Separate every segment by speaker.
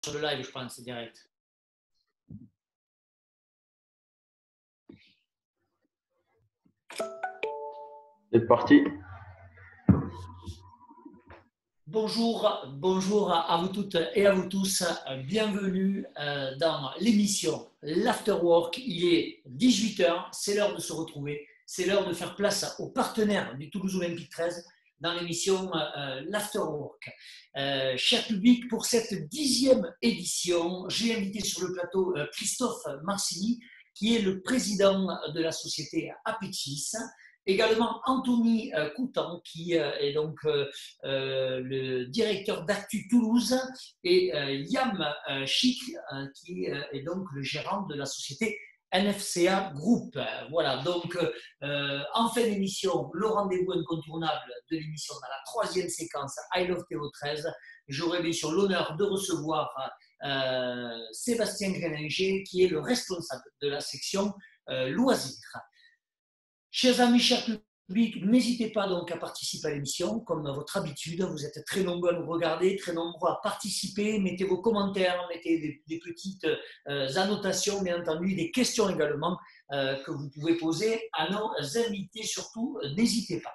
Speaker 1: Sur le live, je pense, direct.
Speaker 2: C'est parti.
Speaker 1: Bonjour à vous toutes et à vous tous. Bienvenue dans l'émission l'Afterwork. Il est 18h, c'est l'heure de se retrouver. C'est l'heure de faire place aux partenaires du Toulouse Olympique 13 dans l'émission l'Afterwork. Cher public, pour cette 10e édition, j'ai invité sur le plateau Christophe Marcilly, qui est le président de la société Apetis. Également Anthony Coutan, qui est donc le directeur d'Actu Toulouse, et Yam Chic, qui est donc le gérant de la société NFCA Group. Voilà, donc en fin d'émission, le rendez-vous incontournable de l'émission dans la 3e séquence I Love TO13. J'aurai bien sûr l'honneur de recevoir Sébastien Greninger, qui est le responsable de la section loisirs. Chers amis, chers publics, n'hésitez pas donc à participer à l'émission, comme à votre habitude. Vous êtes très nombreux à nous regarder, très nombreux à participer. Mettez vos commentaires, mettez des petites annotations, bien entendu, des questions également que vous pouvez poser à nos invités. Surtout, n'hésitez pas.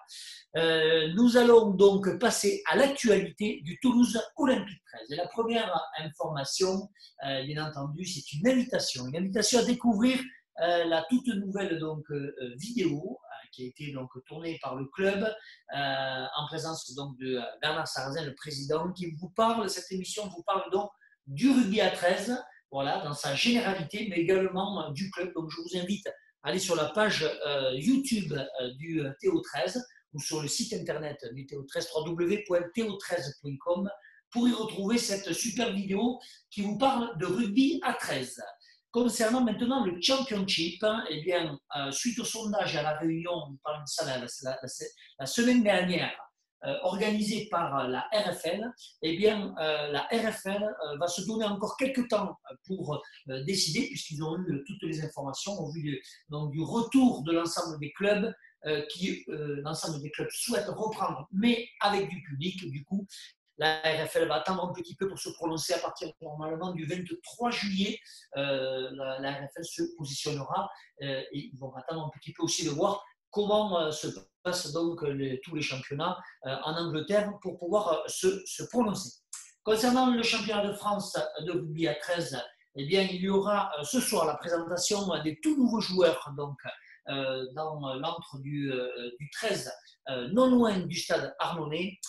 Speaker 1: Nous allons donc passer à l'actualité du Toulouse Olympique 13. Et la première information, bien entendu, c'est une invitation à découvrir la toute nouvelle vidéo qui a été donc tournée par le club en présence donc de Bernard Sarrazin, le président, qui vous parle. Cette émission vous parle donc du rugby à 13, voilà, dans sa généralité, mais également du club. Donc je vous invite à aller sur la page YouTube du TO13 ou sur le site internet du TO13, www.to13.com, pour y retrouver cette super vidéo qui vous parle de rugby à 13. Concernant maintenant le Championship, eh bien, suite au sondage à la réunion, on parle de ça la semaine dernière, organisée par la RFL, eh bien, la RFL va se donner encore quelques temps pour décider, puisqu'ils ont eu toutes les informations au vu du retour de l'ensemble des clubs, l'ensemble des clubs souhaitent reprendre, mais avec du public, du coup. La RFL va attendre un petit peu pour se prononcer à partir normalement du 23 juillet. La RFL se positionnera et ils vont attendre un petit peu aussi de voir comment se passent donc tous les championnats en Angleterre pour pouvoir se prononcer. Concernant le championnat de France de rugby à 13, eh bien, il y aura ce soir la présentation des tout nouveaux joueurs donc, dans l'antre du 13, non loin du stade Arnonnet,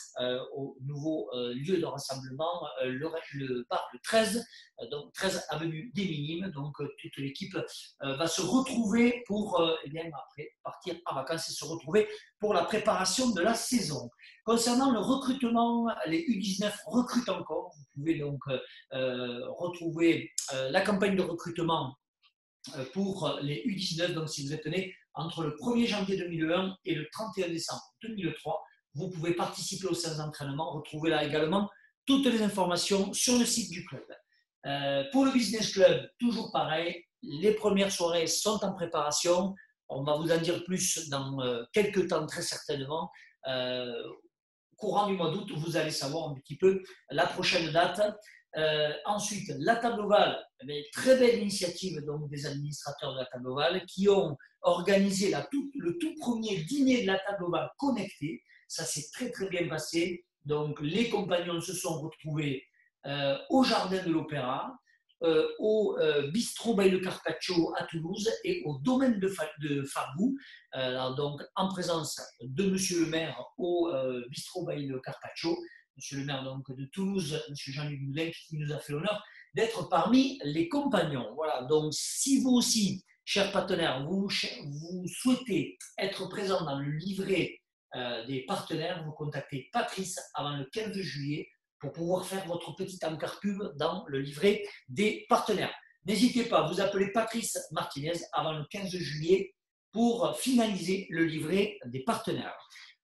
Speaker 1: au nouveau lieu de rassemblement, le bar le 13, donc 13 avenue des Minimes. Donc toute l'équipe va se retrouver pour, après partir en vacances et se retrouver pour la préparation de la saison. Concernant le recrutement, les U19 recrutent encore. Vous pouvez donc retrouver la campagne de recrutement pour les U19. Donc, si vous êtes né entre le 1er janvier 2001 et le 31 décembre 2003, vous pouvez participer aux séances d'entraînement. Retrouvez là également toutes les informations sur le site du club. Pour le Business Club, toujours pareil, les premières soirées sont en préparation. On va vous en dire plus dans quelques temps, très certainement. Courant du mois d'août, vous allez savoir un petit peu la prochaine date. Ensuite, la table ovale, très belle initiative donc, des administrateurs de la table ovale qui ont organisé le tout premier dîner de la table ovale connecté. Ça s'est très très bien passé. Donc les compagnons se sont retrouvés au Jardin de l'Opéra, au Bistrot by le Carpaccio à Toulouse et au domaine de Fargou, donc en présence de Monsieur le maire au Bistrot by le Carpaccio. Monsieur le maire donc, de Toulouse, Monsieur Jean-Luc Moulin, qui nous a fait l'honneur d'être parmi les compagnons. Voilà, donc si vous aussi, chers partenaires, vous souhaitez être présent dans le livret des partenaires, vous contactez Patrice avant le 15 juillet pour pouvoir faire votre petit encart pub dans le livret des partenaires. N'hésitez pas, vous appelez Patrice Martinez avant le 15 juillet pour finaliser le livret des partenaires.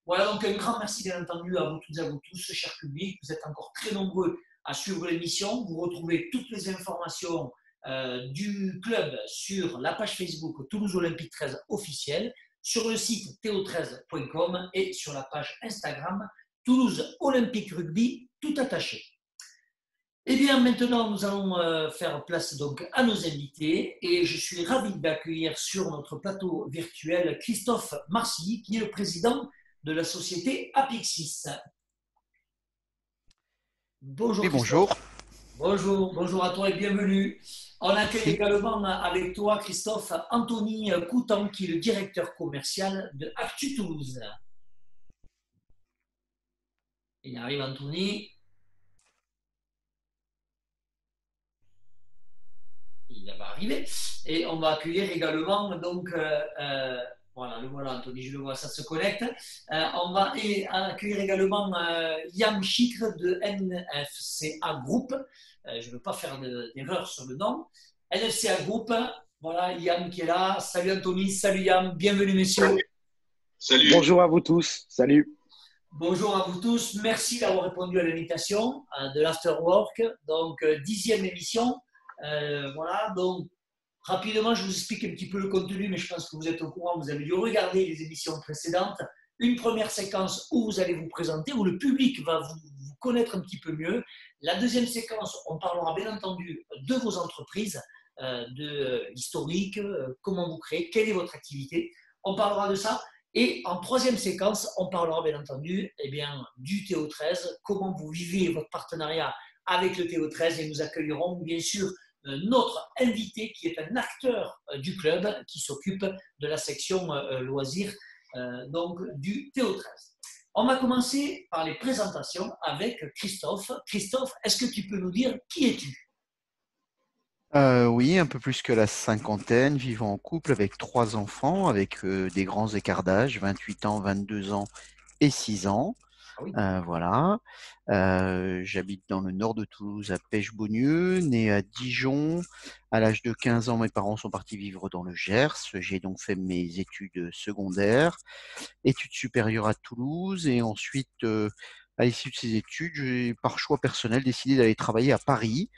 Speaker 1: Voilà, donc un grand merci bien entendu à vous toutes et à vous tous, chers publics. Vous êtes encore très nombreux à suivre l'émission. Vous retrouvez toutes les informations du club sur la page Facebook Toulouse Olympique 13 officielle, sur le site to13.com et sur la page Instagram Toulouse Olympique Rugby tout attaché. Eh bien, maintenant, nous allons faire place donc à nos invités et je suis ravi d'accueillir sur notre plateau virtuel Christophe Marcy, qui est le président de la société Apixis. Bonjour
Speaker 3: Oui,
Speaker 1: Christophe.
Speaker 3: bonjour.
Speaker 1: Bonjour à toi et bienvenue. On accueille
Speaker 3: Merci.
Speaker 1: également avec toi, Christophe, Anthony Coutan, qui est le directeur commercial de Actu Toulouse. Il arrive, Anthony. Il va arriver. Et on va accueillir également, donc, voilà, le voilà, Anthony, je le vois, ça se connecte. On va accueillir également Yann Chicre de NFCA Group. Je ne veux pas faire d'erreur sur le nom. NFCA Group, voilà, Yann qui est là. Salut Anthony, salut Yann, bienvenue messieurs.
Speaker 2: Salut.
Speaker 4: Bonjour à vous tous. Salut.
Speaker 1: Bonjour à vous tous, merci d'avoir répondu à l'invitation de l'Afterwork, donc 10e émission. Voilà, donc rapidement, je vous explique un petit peu le contenu, mais je pense que vous êtes au courant, vous avez dû regarder les émissions précédentes. Une première séquence où vous allez vous présenter, où le public va vous connaître un petit peu mieux. La deuxième séquence, on parlera bien entendu de vos entreprises, de l'historique, comment vous créez, quelle est votre activité. On parlera de ça. Et en troisième séquence, on parlera bien entendu du TO13, comment vous vivez votre partenariat avec le TO13 et nous accueillerons bien sûr notre invité qui est un acteur du club qui s'occupe de la section loisirs donc du TO13. On va commencer par les présentations avec Christophe. Christophe, est-ce que tu peux nous dire qui es-tu?
Speaker 3: Oui, un peu plus que la cinquantaine, vivant en couple avec 3 enfants, avec des grands écarts d'âge, 28 ans, 22 ans et 6 ans.
Speaker 1: Ah oui.
Speaker 3: Voilà. J'habite dans le nord de Toulouse, à Pêche-Beaunieu, né à Dijon. À l'âge de 15 ans, mes parents sont partis vivre dans le Gers. J'ai donc fait mes études secondaires, études supérieures à Toulouse, et ensuite, à l'issue de ces études, j'ai par choix personnel décidé d'aller travailler à Paris.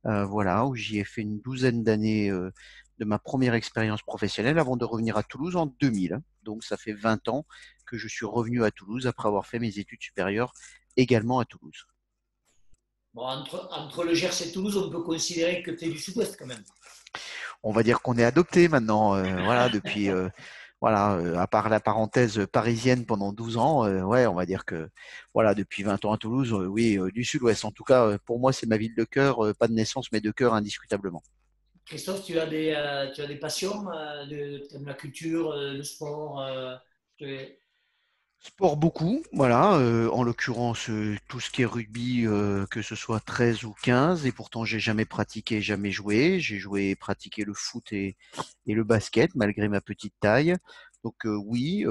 Speaker 3: Voilà, où j'y ai fait une douzaine d'années de ma première expérience professionnelle avant de revenir à Toulouse en 2000. Donc ça fait 20 ans que je suis revenu à Toulouse après avoir fait mes études supérieures également à Toulouse.
Speaker 1: Bon, entre le Gers et Toulouse, on peut considérer que tu es du sud-ouest quand même.
Speaker 3: On va dire qu'on est adopté maintenant, voilà, depuis, voilà, à part la parenthèse parisienne pendant 12 ans, ouais, on va dire que, voilà, depuis 20 ans à Toulouse, oui, du sud-ouest. En tout cas, pour moi, c'est ma ville de cœur, pas de naissance, mais de cœur indiscutablement.
Speaker 1: Christophe, tu as des passions, tu aimes la culture, le sport,
Speaker 3: Sport beaucoup, voilà, en l'occurrence tout ce qui est rugby, que ce soit 13 ou 15, et pourtant j'ai jamais pratiqué, jamais joué. J'ai joué et pratiqué le foot et le basket malgré ma petite taille. Donc oui,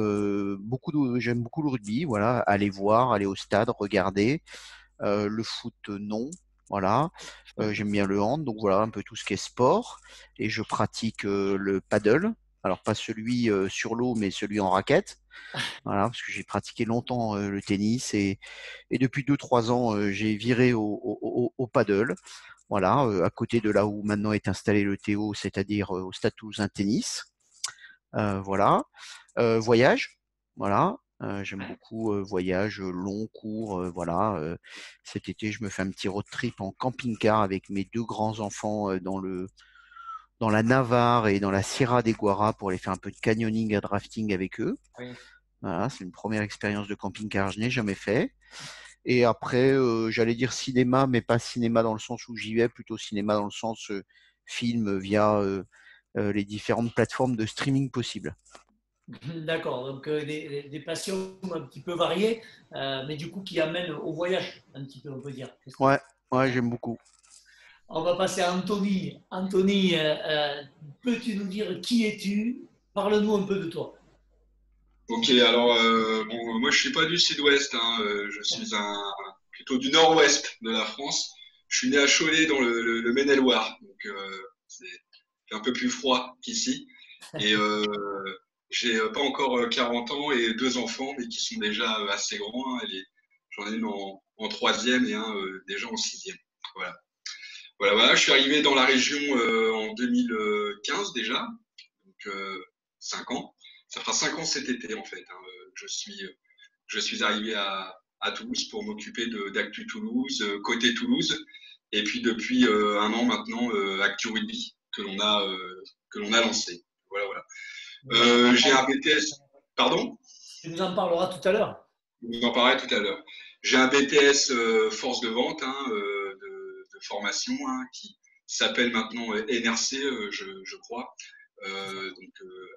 Speaker 3: j'aime beaucoup le rugby, voilà, aller voir, aller au stade, regarder. Le foot, non, voilà. J'aime bien le hand, donc voilà un peu tout ce qui est sport. Et je pratique le paddle, alors pas celui sur l'eau, mais celui en raquette. Voilà, parce que j'ai pratiqué longtemps le tennis et depuis 2 3 ans, j'ai viré au paddle. Voilà, à côté de là où maintenant est installé le Théo, c'est-à-dire au Stade Toulousain Tennis. Voilà. Voyage, voilà. J'aime beaucoup voyage long, court, voilà. Cet été, je me fais un petit road trip en camping-car avec mes 2 grands enfants dans la Navarre et dans la Sierra de Guara pour aller faire un peu de canyoning et drafting avec eux.
Speaker 1: oui.
Speaker 3: Voilà, c'est une première expérience de camping-car, je n'ai jamais fait. Et après, j'allais dire cinéma, mais pas cinéma dans le sens où j'y vais, plutôt cinéma dans le sens film via les différentes plateformes de streaming possibles.
Speaker 1: D'accord, donc des passions un petit peu variées, mais du coup qui amènent au voyage, un petit peu, on peut dire, Christophe.
Speaker 3: Ouais, ouais, j'aime beaucoup.
Speaker 1: On va passer à Anthony. Anthony, peux-tu nous dire qui es-tu? Parle-nous un peu de toi.
Speaker 2: Ok, alors bon, moi je suis pas du sud-ouest, hein, je suis plutôt du nord-ouest de la France. Je suis né à Cholet dans le Maine-et-Loire, donc c'est un peu plus froid qu'ici. Et j'ai pas encore 40 ans et 2 enfants, mais qui sont déjà assez grands, hein. J'en ai une en troisième et un déjà en sixième. Voilà. Voilà, voilà. Je suis arrivé dans la région en 2015 déjà, donc 5 ans. Ça fera 5 ans cet été en fait, hein. Je suis arrivé à Toulouse pour m'occuper d'Actu Toulouse, côté Toulouse. Et puis depuis un an maintenant, Actu Rugby que l'on a lancé. Voilà, voilà. J'ai un BTS. Pardon?
Speaker 1: Tu nous en parleras tout à l'heure.
Speaker 2: Je vous en parlerai tout à l'heure. J'ai un BTS force de vente de formation qui s'appelle maintenant NRC, je crois,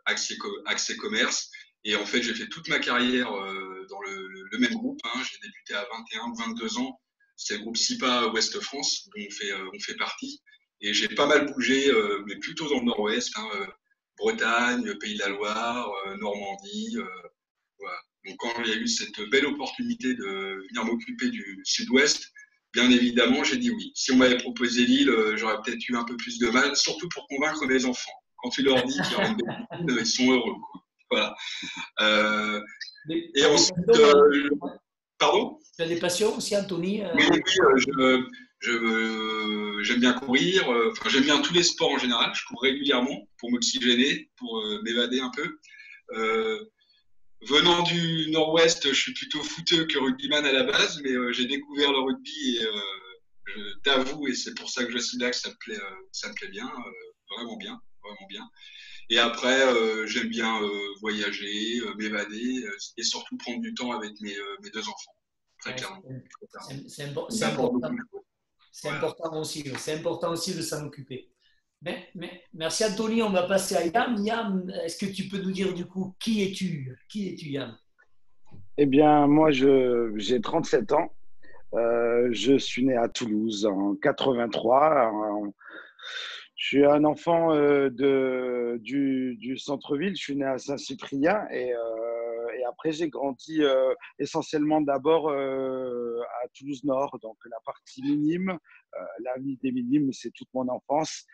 Speaker 2: accès commerce. Et en fait, j'ai fait toute ma carrière dans le même groupe. J'ai débuté à 21 ou 22 ans. C'est le groupe SIPA Ouest France, dont on fait partie. Et j'ai pas mal bougé, mais plutôt dans le nord-ouest, Bretagne, Pays de la Loire, Normandie. Voilà. Donc quand il y a eu cette belle opportunité de venir m'occuper du sud-ouest, bien évidemment, j'ai dit oui. Si on m'avait proposé l'île, j'aurais peut-être eu un peu plus de mal, surtout pour convaincre mes enfants. Quand tu leur dis qu'il y aura une belle île, ils sont heureux, quoi. Voilà. Et ensuite, pardon?
Speaker 1: Tu as des passions aussi, Anthony?
Speaker 2: Oui, oui, j'aime bien courir. Enfin, j'aime bien tous les sports en général. Je cours régulièrement pour m'oxygéner, pour m'évader un peu. Venant du nord-ouest, je suis plutôt footeux que rugbyman à la base, mais j'ai découvert le rugby et je t'avoue, et c'est pour ça que je suis là, que ça me plaît bien, vraiment bien, vraiment bien. Et après, j'aime bien voyager, m'évader et surtout prendre du temps avec mes deux enfants, très clairement.
Speaker 1: C'est important. C'est important aussi. C'est important aussi de s'en occuper. Merci Anthony, on va passer à Yann. Yann, est-ce que tu peux nous dire du coup qui es-tu? Qui es-tu, Yann?
Speaker 4: Eh bien, moi, j'ai 37 ans. Je suis né à Toulouse en 83. Je suis un enfant du centre-ville. Je suis né à Saint-Cyprien et après, j'ai grandi essentiellement d'abord à Toulouse-Nord, donc la partie minime. L'avenue des Minimes, c'est toute mon enfance.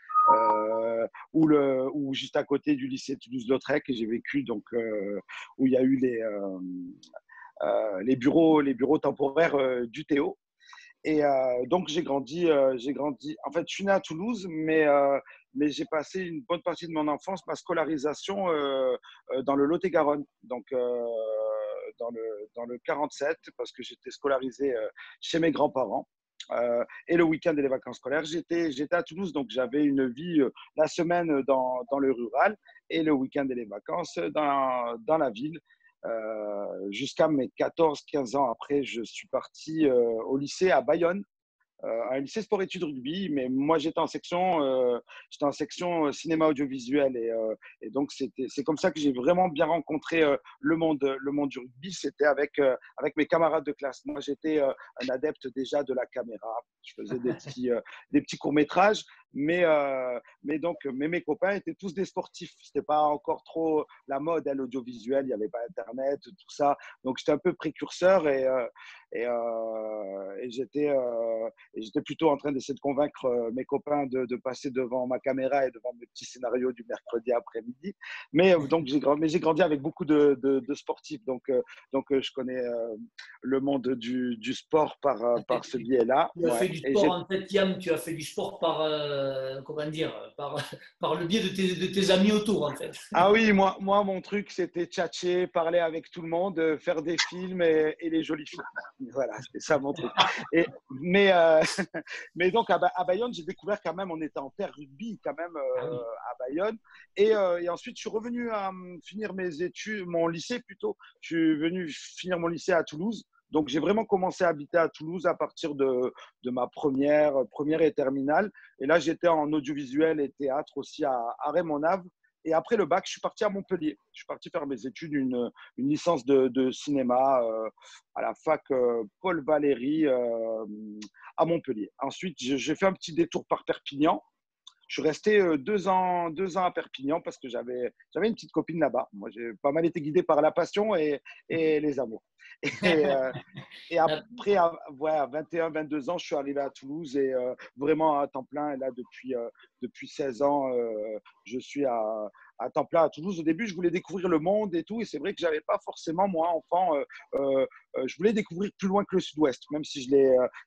Speaker 4: Ou juste à côté du lycée Toulouse-Lautrec, j'ai vécu donc où il y a eu les bureaux temporaires du Théo. Et donc j'ai grandi. En fait, je suis né à Toulouse, mais j'ai passé une bonne partie de mon enfance, ma scolarisation dans le Lot-et-Garonne, donc dans le 47, parce que j'étais scolarisé chez mes grands-parents. Et le week-end et les vacances scolaires, j'étais à Toulouse, donc j'avais une vie la semaine dans le rural et le week-end et les vacances dans la ville. Jusqu'à mes 14-15 ans après, je suis parti au lycée à Bayonne, un lycée sport-études rugby, mais moi j'étais en section cinéma audiovisuel et donc c'est comme ça que j'ai vraiment bien rencontré le monde du rugby. C'était avec mes camarades de classe. Moi j'étais un adepte déjà de la caméra. Je faisais des petits courts-métrages, mais mes copains étaient tous des sportifs. C'était pas encore trop la mode à l'audiovisuel, il n'y avait pas Internet, tout ça. Donc j'étais un peu précurseur et j'étais plutôt en train d'essayer de convaincre mes copains de passer devant ma caméra et devant mes petits scénarios du mercredi après-midi. Mais donc j'ai grandi avec beaucoup de sportifs, donc je connais le monde du sport par ce biais-là.
Speaker 1: Tu as fait du sport en fait, Yann, tu as fait du sport comment dire, par le biais de tes amis autour en fait.
Speaker 4: Ah oui, moi mon truc c'était tchatcher, parler avec tout le monde, faire des films et les jolies filles. Voilà, c'était ça mon truc. Mais donc à Bayonne, j'ai découvert quand même, on était en terre rugby quand même à Bayonne. Et ensuite, je suis revenu à finir mes études, mon lycée plutôt. Je suis venu finir mon lycée à Toulouse. Donc, j'ai vraiment commencé à habiter à Toulouse à partir de ma première et terminale. Et là, j'étais en audiovisuel et théâtre aussi à Raymond-Nave. Et après le bac, je suis parti à Montpellier. Je suis parti faire mes études, une licence de cinéma à la fac Paul Valéry à Montpellier. Ensuite, j'ai fait un petit détour par Perpignan. Je suis resté 2 ans à Perpignan parce que j'avais une petite copine là-bas. Moi, j'ai pas mal été guidé par la passion et les amours. Et après, à 21, 22 ans, je suis arrivé à Toulouse et vraiment à temps plein. Et là, depuis 16 ans, je suis à temps plein à Toulouse. Au début, je voulais découvrir le monde et tout. Et c'est vrai que je n'avais pas forcément, moi, enfant, je voulais découvrir plus loin que le Sud-Ouest, même si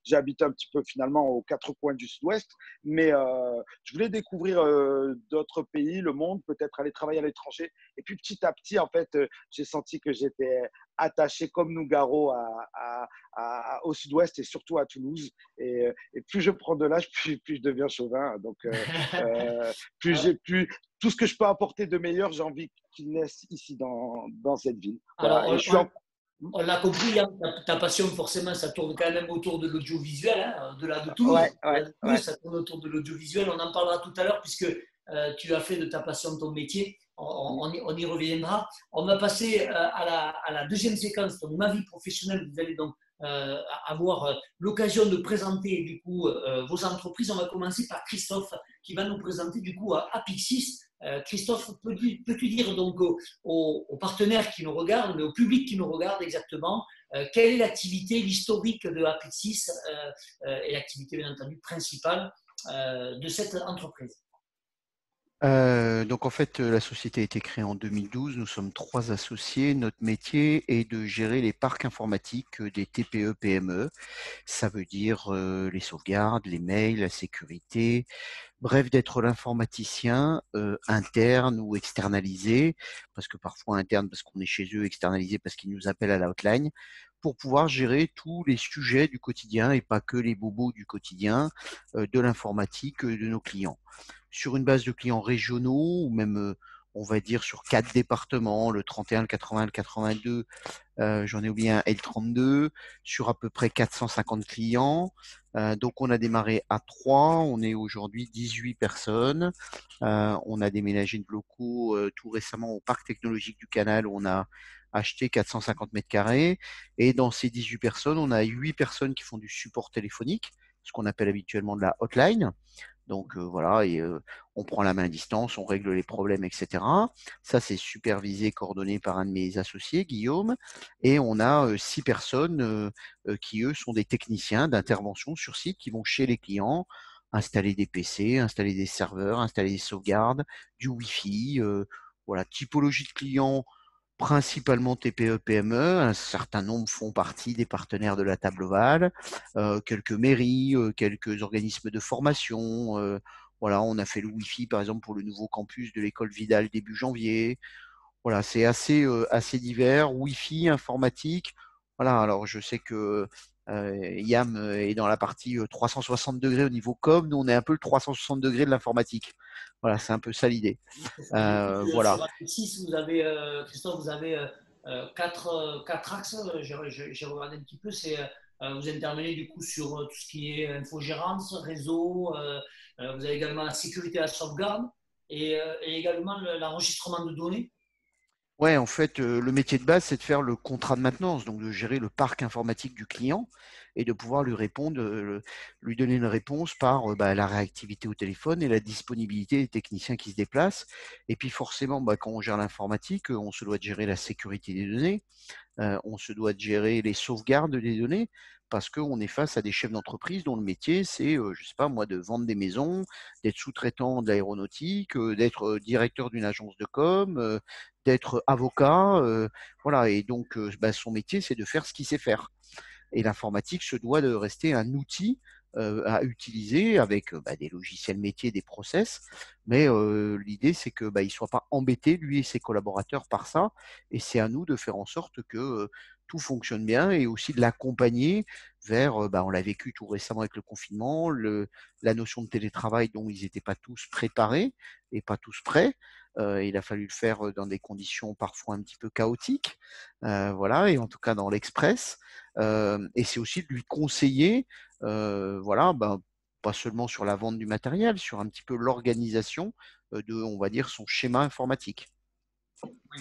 Speaker 4: j'ai habité un petit peu finalement aux quatre coins du Sud-Ouest, mais je voulais découvrir d'autres pays, le monde, peut-être aller travailler à l'étranger. Et puis petit à petit, en fait, j'ai senti que j'étais attaché comme Nougaro au Sud-Ouest et surtout à Toulouse. Et plus je prends de l'âge, plus je deviens chauvin. Donc, plus tout ce que je peux apporter de meilleur, j'ai envie qu'il naisse ici dans cette ville. Voilà.
Speaker 1: Alors,
Speaker 4: Et je suis
Speaker 1: on l'a compris, hein, ta passion, forcément, ça tourne quand même autour de l'audiovisuel, hein, de là de Toulouse.
Speaker 4: Ouais, ouais, ouais.
Speaker 1: Ça tourne autour de l'audiovisuel. On en parlera tout à l'heure, puisque tu as fait de ta passion ton métier. On y reviendra. On va passer à la deuxième séquence, donc ma vie professionnelle. Vous allez donc avoir l'occasion de présenter du coup vos entreprises. On va commencer par Christophe, qui va nous présenter du coup Apixis. Christophe, peux-tu dire donc aux partenaires qui nous regardent, mais au public qui nous regarde exactement, quelle est l'activité, l'historique de Apixis et l'activité bien entendu principale de cette entreprise?
Speaker 3: Donc en fait, la société a été créée en 2012. Nous sommes 3 associés. Notre métier est de gérer les parcs informatiques des TPE-PME. Ça veut dire les sauvegardes, les mails, la sécurité. Bref, d'être l'informaticien interne ou externalisé, parce que parfois interne parce qu'on est chez eux, externalisé parce qu'ils nous appellent à la hotline, pour pouvoir gérer tous les sujets du quotidien et pas que les bobos du quotidien de l'informatique de nos clients. Sur une base de clients régionaux ou même, on va dire, sur 4 départements, le 31, le 80, le 82, j'en ai oublié un L32, sur à peu près 450 clients. Donc on a démarré à 3, on est aujourd'hui 18 personnes. On a déménagé de locaux tout récemment au parc technologique du Canal où on a acheté 450 mètres carrés. Et dans ces 18 personnes, on a 8 personnes qui font du support téléphonique, ce qu'on appelle habituellement de la hotline. Donc voilà, et on prend la main à distance, on règle les problèmes, etc. Ça, c'est supervisé, coordonné par un de mes associés, Guillaume. Et on a 6 personnes qui, eux, sont des techniciens d'intervention sur site qui vont chez les clients installer des PC, installer des serveurs, installer des sauvegardes, du Wi-Fi. Voilà, typologie de clients principalement TPE-PME, un certain nombre font partie des partenaires de la table ovale, quelques mairies, quelques organismes de formation. Voilà, on a fait le Wi-Fi par exemple pour le nouveau campus de l'école Vidal début janvier. Voilà, c'est assez divers, Wi-Fi, informatique. Voilà, alors je sais que Yam est dans la partie 360 degrés au niveau com, nous on est un peu le 360 degrés de l'informatique. Voilà, c'est un peu ça l'idée. Voilà.
Speaker 1: Sur Apixis, vous avez, Christophe, vous avez quatre axes. J'ai regardé un petit peu. Vous intervenez du coup sur tout ce qui est infogérance, réseau. Vous avez également la sécurité et la sauvegarde et également l'enregistrement de données.
Speaker 3: Ouais, en fait, le métier de base, c'est de faire le contrat de maintenance, donc de gérer le parc informatique du client et de pouvoir lui répondre, lui donner une réponse par la réactivité au téléphone et la disponibilité des techniciens qui se déplacent. Et puis forcément, quand on gère l'informatique, on se doit de gérer la sécurité des données, on se doit de gérer les sauvegardes des données parce qu'on est face à des chefs d'entreprise dont le métier, c'est, je sais pas moi, de vendre des maisons, d'être sous-traitant de l'aéronautique, d'être directeur d'une agence de com, d'être avocat, voilà. Et donc, son métier, c'est de faire ce qu'il sait faire. Et l'informatique se doit de rester un outil à utiliser avec des logiciels métiers, des process. Mais l'idée, c'est que il soit pas embêté, lui et ses collaborateurs, par ça. Et c'est à nous de faire en sorte que tout fonctionne bien et aussi de l'accompagner vers, on l'a vécu tout récemment avec le confinement, la notion de télétravail dont ils n'étaient pas tous préparés et pas tous prêts. Il a fallu le faire dans des conditions parfois un petit peu chaotiques, voilà, et en tout cas dans l'express. Et c'est aussi de lui conseiller, voilà, pas seulement sur la vente du matériel, sur un petit peu l'organisation de, on va dire, son schéma informatique.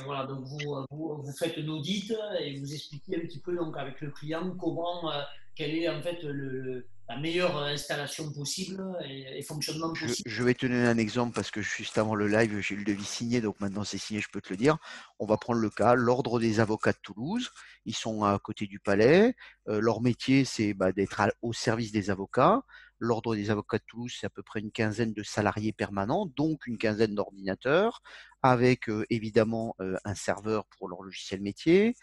Speaker 1: Voilà, donc vous faites l'audit et vous expliquez un petit peu donc avec le client comment, quelle est en fait la meilleure installation possible et fonctionnement possible.
Speaker 3: Je vais te donner un exemple parce que juste avant le live, j'ai eu le devis signé, donc maintenant c'est signé, je peux te le dire. On va prendre le cas, l'Ordre des avocats de Toulouse. Ils sont à côté du palais. Leur métier, c'est d'être au service des avocats. L'Ordre des avocats de Toulouse, c'est à peu près une quinzaine de salariés permanents, donc une quinzaine d'ordinateurs, avec évidemment un serveur pour leur logiciel métier.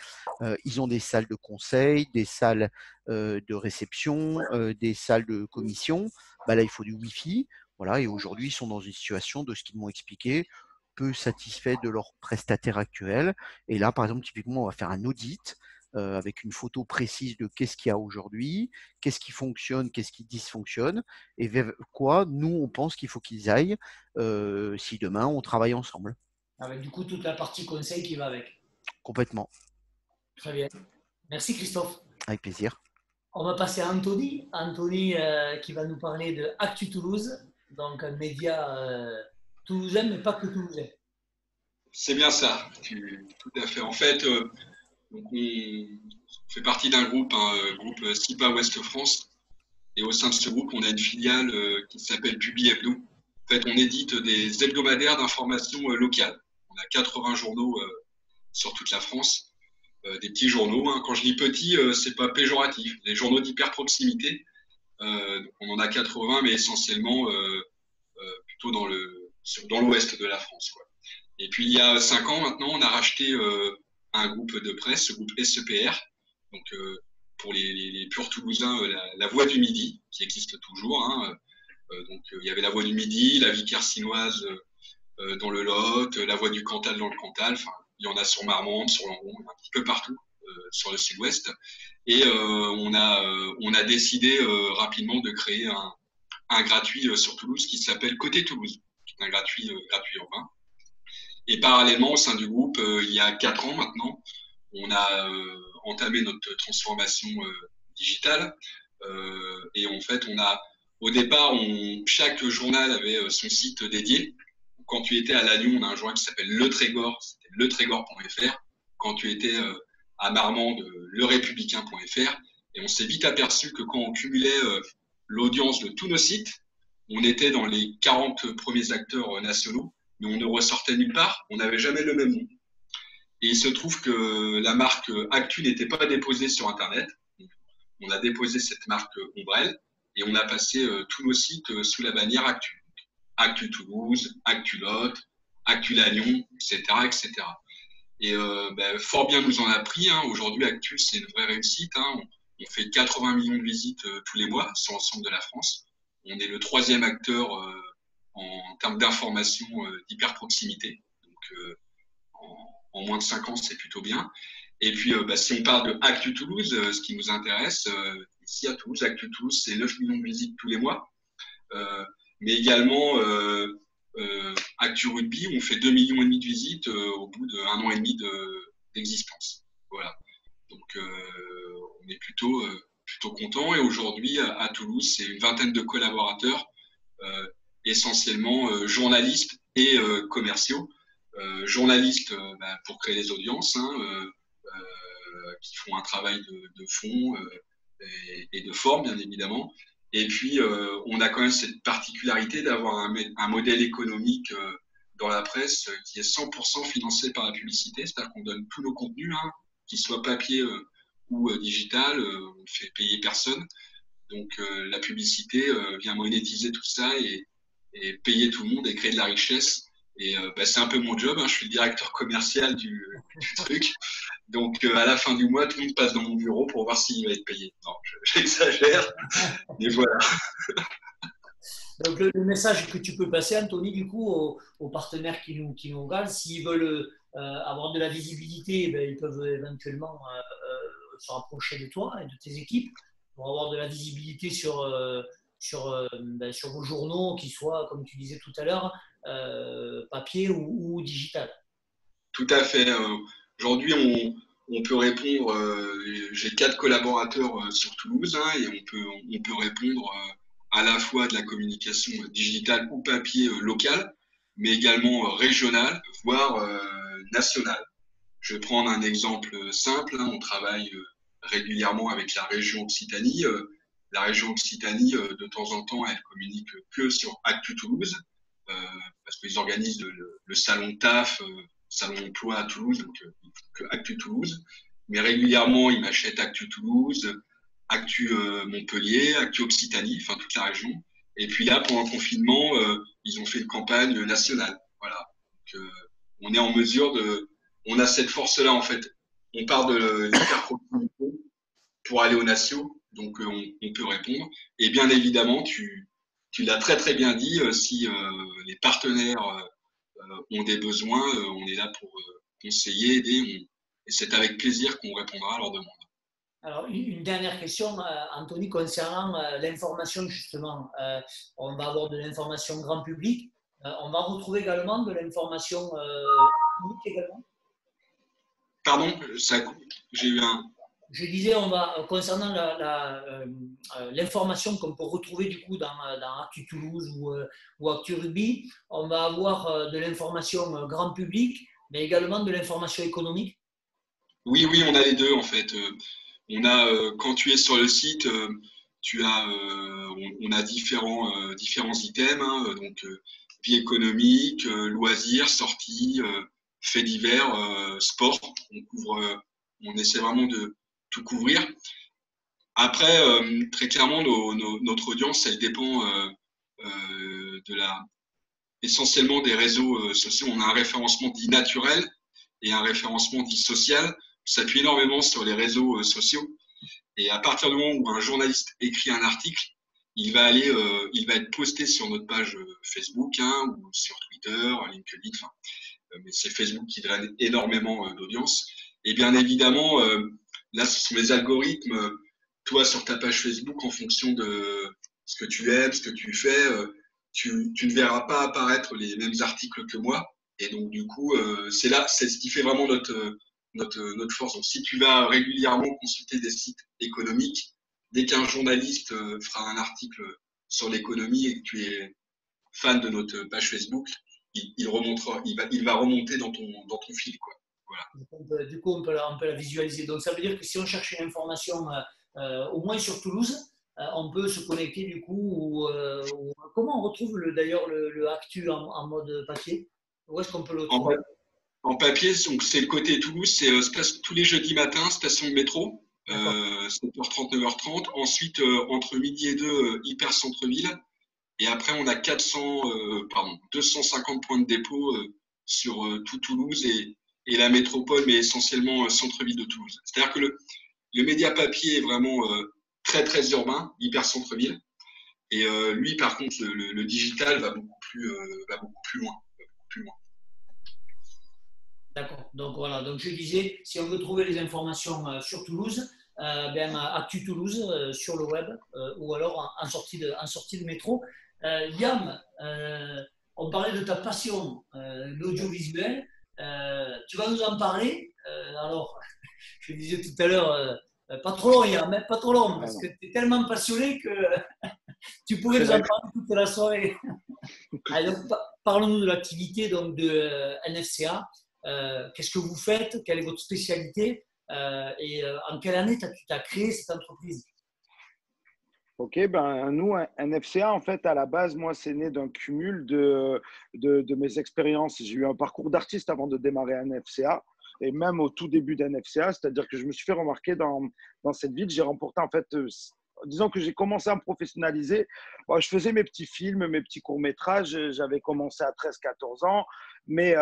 Speaker 3: Ils ont des salles de conseil, des salles de réception, des salles de commission. Là, il faut du Wi-Fi. Voilà, et aujourd'hui, ils sont dans une situation, de ce qu'ils m'ont expliqué, peu satisfaits de leur prestataire actuel. Et là, par exemple, typiquement, on va faire un audit avec une photo précise de qu'est-ce qu'il y a aujourd'hui, qu'est-ce qui fonctionne, qu'est-ce qui dysfonctionne, et vers quoi nous, on pense qu'il faut qu'ils aillent si demain, on travaille ensemble.
Speaker 1: Avec du coup toute la partie conseil qui va avec.
Speaker 3: Complètement.
Speaker 1: Très bien. Merci Christophe.
Speaker 3: Avec plaisir.
Speaker 1: On va passer à Anthony. Anthony qui va nous parler de Actu Toulouse, donc un média toulousain, mais pas que toulousain.
Speaker 2: C'est bien ça, tout à fait. En fait, donc on fait partie d'un groupe, groupe SIPA Ouest France. Et au sein de ce groupe, on a une filiale qui s'appelle Publi Hebdo. En fait, on édite des hebdomadaires d'information locales. On a 80 journaux sur toute la France, des petits journaux. Hein. Quand je dis petit, c'est pas péjoratif. Des journaux d'hyper proximité. On en a 80, mais essentiellement plutôt dans l'ouest de la France, quoi. Et puis il y a 5 ans maintenant, on a racheté un groupe de presse, le groupe SEPR. Donc pour les purs Toulousains, la Voix du Midi, qui existe toujours. Hein. Donc il y avait la Voix du Midi, la Vie carcinoise dans le Lot, la Voix du Cantal dans le Cantal. Enfin, il y en a sur Marmande, sur Langon, un petit peu partout sur le sud-ouest. Et on a décidé rapidement de créer un gratuit sur Toulouse qui s'appelle Côté Toulouse, un gratuit urbain. Et parallèlement, au sein du groupe, il y a 4 ans maintenant, on a entamé notre transformation digitale. Et en fait, au départ, chaque journal avait son site dédié. Quand tu étais à Lannion, on a un journal qui s'appelle Le Trégor, c'était letrégor.fr. Quand tu étais à Marmande, lerépublicain.fr. Et on s'est vite aperçu que quand on cumulait l'audience de tous nos sites, on était dans les 40 premiers acteurs nationaux, mais on ne ressortait nulle part, on n'avait jamais le même nom. Et il se trouve que la marque Actu n'était pas déposée sur Internet. On a déposé cette marque ombrelle et on a passé tous nos sites sous la bannière Actu. Actu Toulouse, Actu Lot, Actu Lannion, etc., etc. Et fort bien nous en a pris. Hein. Aujourd'hui, Actu, c'est une vraie réussite. Hein. On fait 80 millions de visites tous les mois sur l'ensemble de la France. On est le 3e acteur en termes d'information d'hyper proximité. Donc, en moins de 5 ans, c'est plutôt bien. Et puis, si on parle de Actu Toulouse, ce qui nous intéresse, ici à Toulouse, Actu Toulouse, c'est 9 millions de visites tous les mois. Mais également, Actu Rugby, on fait 2,5 millions de visites au bout d'1 an et demi d'existence. Voilà. Donc, on est plutôt content. Et aujourd'hui, à Toulouse, c'est une vingtaine de collaborateurs, essentiellement journalistes et commerciaux. Journalistes pour créer les audiences, hein, qui font un travail de fond et de forme, bien évidemment. Et puis, on a quand même cette particularité d'avoir un modèle économique dans la presse qui est 100% financé par la publicité, c'est-à-dire qu'on donne tous nos contenus, hein, qu'ils soient papier ou digital, on ne fait payer personne. Donc, la publicité vient monétiser tout ça et payer tout le monde et créer de la richesse. Et c'est un peu mon job, hein. Je suis le directeur commercial du truc. Donc, à la fin du mois, tout le monde passe dans mon bureau pour voir s'il va être payé. Non, j'exagère, mais voilà.
Speaker 1: Donc, le message que tu peux passer, Anthony, du coup, aux partenaires qui nous regardent, s'ils veulent avoir de la visibilité, ils peuvent éventuellement se rapprocher de toi et de tes équipes pour avoir de la visibilité sur vos journaux, qu'ils soient, comme tu disais tout à l'heure, papier ou digital.
Speaker 2: Tout à fait. Aujourd'hui, on peut répondre. J'ai 4 collaborateurs sur Toulouse, hein, et on peut répondre à la fois de la communication digitale ou papier local, mais également régionale, voire nationale. Je vais prendre un exemple simple. Hein, on travaille régulièrement avec la région Occitanie. La région Occitanie, de temps en temps, elle communique que sur Actu Toulouse, parce qu'ils organisent le salon TAF, salon emploi à Toulouse, donc que Actu Toulouse. Mais régulièrement, ils m'achètent Actu Toulouse. Actu Montpellier, Actu Occitanie, enfin toute la région. Et puis là, pendant le confinement, ils ont fait une campagne nationale. Voilà. Donc, on est en mesure on a cette force-là en fait. On part de l'hyper-proximité pour aller aux nations, donc on peut répondre. Et bien évidemment, tu l'as très très bien dit, si les partenaires ont des besoins, on est là pour conseiller, aider, et c'est avec plaisir qu'on répondra à leurs demandes.
Speaker 1: Alors, une dernière question, Anthony, concernant l'information, justement. On va avoir de l'information grand public. On va retrouver également de l'information publique également.
Speaker 2: Pardon, j'ai eu un…
Speaker 1: Je disais, on va, concernant l'information qu'on peut retrouver du coup dans Actu Toulouse ou Actu Rugby, on va avoir de l'information grand public, mais également de l'information économique.
Speaker 2: Oui, on a les deux en fait. On a, quand tu es sur le site, on a différents items, hein, donc vie économique, loisirs, sorties, faits divers, sport. On essaie vraiment de tout couvrir. Après, très clairement, notre audience, elle dépend essentiellement des réseaux sociaux. On a un référencement dit naturel et un référencement dit social. On s'appuie énormément sur les réseaux sociaux. Et à partir du moment où un journaliste écrit un article, il va être posté sur notre page Facebook, hein, ou sur Twitter, LinkedIn. Enfin, mais c'est Facebook qui draine énormément d'audience. Et bien évidemment, là, ce sont les algorithmes. Toi, sur ta page Facebook, en fonction de ce que tu aimes, ce que tu fais, tu ne verras pas apparaître les mêmes articles que moi. Et donc, du coup, c'est ce qui fait vraiment notre force. Donc, si tu vas régulièrement consulter des sites économiques, dès qu'un journaliste fera un article sur l'économie et que tu es fan de notre page Facebook, il va remonter dans ton fil, quoi.
Speaker 1: Voilà. Du coup, on peut la visualiser. Donc, ça veut dire que si on cherche une information, au moins sur Toulouse, on peut se connecter du coup. Comment on retrouve d'ailleurs le Actu en mode papier? Où est-ce qu'on peut le trouver?
Speaker 2: En papier, donc c'est le côté Toulouse, se passe tous les jeudis matins, station de métro, 7h30, 9h30. Ensuite, entre midi et 2, hyper centre-ville. Et après, on a 250 points de dépôt sur tout Toulouse et la métropole, mais essentiellement centre-ville de Toulouse. C'est-à-dire que le média papier est vraiment très, très urbain, hyper centre-ville. Et lui, par contre, le digital va beaucoup plus loin.
Speaker 1: D'accord. Donc voilà. Donc je disais, si on veut trouver les informations sur Toulouse, Actu Toulouse sur le web ou alors en sortie de métro. Liam, on parlait de ta passion, l'audiovisuel. Tu vas nous en parler. Alors, je disais tout à l'heure, pas trop long, Liam, hein, pas trop long, parce que tu es tellement passionné que tu pourrais nous en parler toute la soirée. Alors, parlons-nous de l'activité donc, de NFCA. Qu'est-ce que vous faites? Quelle est votre spécialité? Et en quelle année tu as créé cette entreprise?
Speaker 4: Ok, ben nous, NFCA, en fait, à la base, moi, c'est né d'un cumul de mes expériences. J'ai eu un parcours d'artiste avant de démarrer NFCA, et même au tout début d'NFCA, c'est-à-dire que je me suis fait remarquer dans cette ville. J'ai remporté, en fait, disons que j'ai commencé à me professionnaliser. Bon, je faisais mes petits films, mes petits courts-métrages. J'avais commencé à 13-14 ans, mais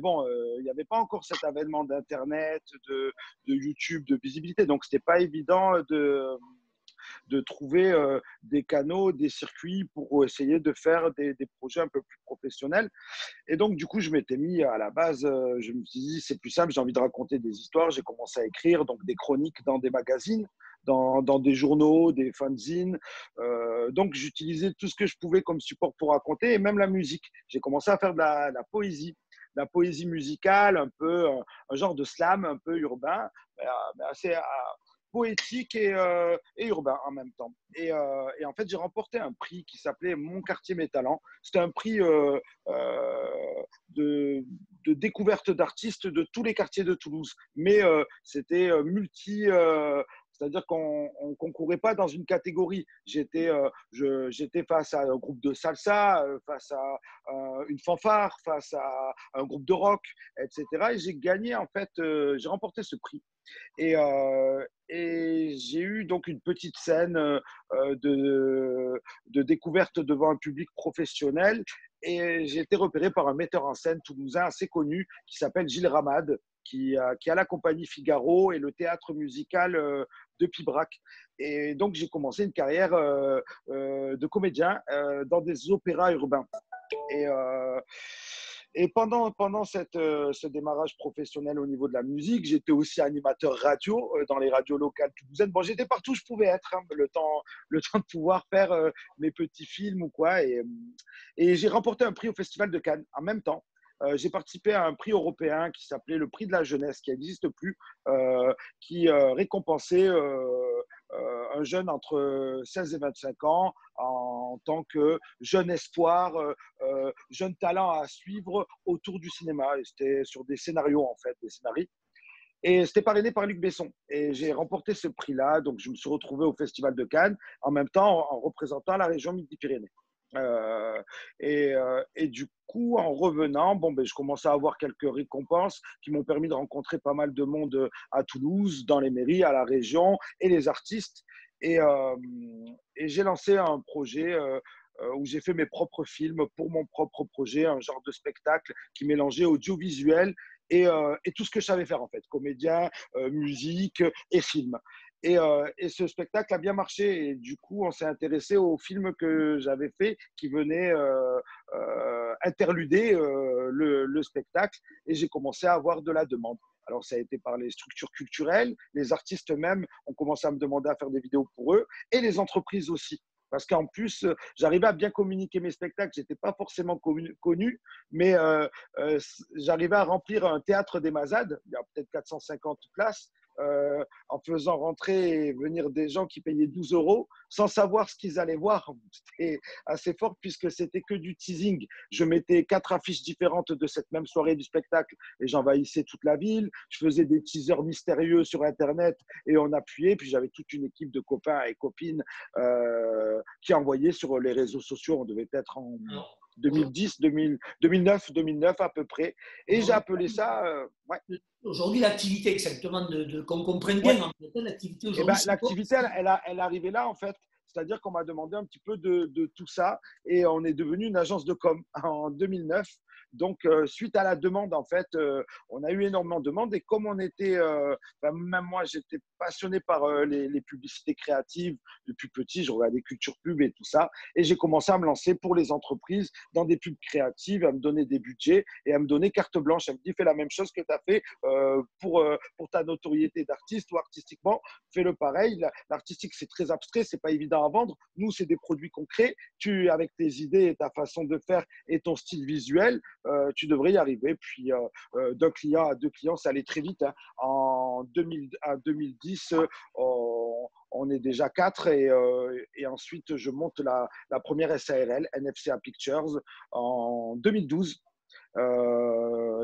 Speaker 4: bon, il n'y avait pas encore cet avènement d'Internet, de YouTube, de visibilité. Donc, ce n'était pas évident de trouver des canaux, des circuits pour essayer de faire des projets un peu plus professionnels. Et donc, du coup, je m'étais mis à la base, je me suis dit, c'est plus simple, j'ai envie de raconter des histoires. J'ai commencé à écrire donc des chroniques dans des magazines, dans des journaux, des fanzines. Donc, j'utilisais tout ce que je pouvais comme support pour raconter, et même la musique. J'ai commencé à faire de la poésie. La poésie musicale, un peu un genre de slam, un peu urbain, mais assez poétique et urbain en même temps. Et en fait, j'ai remporté un prix qui s'appelait Mon quartier, mes talents. C'était un prix de découverte d'artistes de tous les quartiers de Toulouse. Mais c'était C'est-à-dire qu'on ne concourait pas dans une catégorie. J'étais face à un groupe de salsa, face à une fanfare, face à un groupe de rock, etc. Et j'ai gagné, en fait, j'ai remporté ce prix. Et j'ai eu donc une petite scène de découverte devant un public professionnel. Et j'ai été repéré par un metteur en scène toulousain assez connu qui s'appelle Gilles Ramade, qui a la compagnie Figaro et le théâtre musical de Pibrac. Et donc, j'ai commencé une carrière de comédien dans des opéras urbains. Et, euh, et pendant ce démarrage professionnel au niveau de la musique, j'étais aussi animateur radio dans les radios locales toulousaines. Bon, j'étais partout où je pouvais être, hein, le temps de pouvoir faire mes petits films ou quoi. Et j'ai remporté un prix au Festival de Cannes en même temps. J'ai participé à un prix européen qui s'appelait le prix de la jeunesse, qui n'existe plus, qui récompensait un jeune entre 16 et 25 ans en tant que jeune espoir, jeune talent à suivre autour du cinéma. Et c'était sur des scénarios, en fait, des scénarios. Et c'était parrainé par Luc Besson. Et j'ai remporté ce prix-là. Donc, je me suis retrouvé au Festival de Cannes, en même temps en représentant la région Midi-Pyrénées. Et du coup, en revenant, bon, ben, je commençais à avoir quelques récompenses qui m'ont permis de rencontrer pas mal de monde à Toulouse, dans les mairies, à la région, et les artistes. Et, euh, et j'ai lancé un projet où j'ai fait mes propres films pour mon propre projet, un genre de spectacle qui mélangeait audiovisuel et tout ce que je savais faire en fait, comédien, musique et film. Et ce spectacle a bien marché. Et du coup, on s'est intéressé au film que j'avais fait qui venait interluder le spectacle. Et j'ai commencé à avoir de la demande. Alors, ça a été par les structures culturelles. Les artistes même ont commencé à me demander à faire des vidéos pour eux. Et les entreprises aussi. Parce qu'en plus, j'arrivais à bien communiquer mes spectacles. Je n'étais pas forcément connu, mais j'arrivais à remplir un théâtre des Mazades. Il y a peut-être 450 places en faisant rentrer et venir des gens qui payaient 12 euros sans savoir ce qu'ils allaient voir. C'était assez fort puisque c'était que du teasing. Je mettais 4 affiches différentes de cette même soirée du spectacle et j'envahissais toute la ville. Je faisais des teasers mystérieux sur Internet et on appuyait. Puis j'avais toute une équipe de copains et copines qui envoyaient sur les réseaux sociaux. On devait être en 2010, 2009 à peu près. Et j'ai appelé ça… ouais.
Speaker 1: Aujourd'hui, l'activité, exactement, qu'on comprenne bien, en fait, l'activité aujourd'hui.
Speaker 4: L'activité, elle arrivait là, en fait. C'est-à-dire qu'on m'a demandé un petit peu de tout ça et on est devenu une agence de com en 2009. Donc, suite à la demande, en fait, on a eu énormément de demandes. Et comme on était, même moi, j'étais passionné par les publicités créatives depuis petit. Je regardais Culture Pub et tout ça. Et j'ai commencé à me lancer pour les entreprises dans des pubs créatives, à me donner des budgets et à me donner carte blanche. Elle me dit, fais la même chose que tu as fait pour ta notoriété d'artiste ou artistiquement. Fais-le pareil. L'artistique, c'est très abstrait, c'est pas évident à vendre. Nous, c'est des produits concrets. Avec tes idées et ta façon de faire et ton style visuel, tu devrais y arriver. Puis, d'un client à deux clients, ça allait très vite. Hein. En 2010, on est déjà 4 et ensuite, je monte la première SARL, NFCA Pictures, en 2012.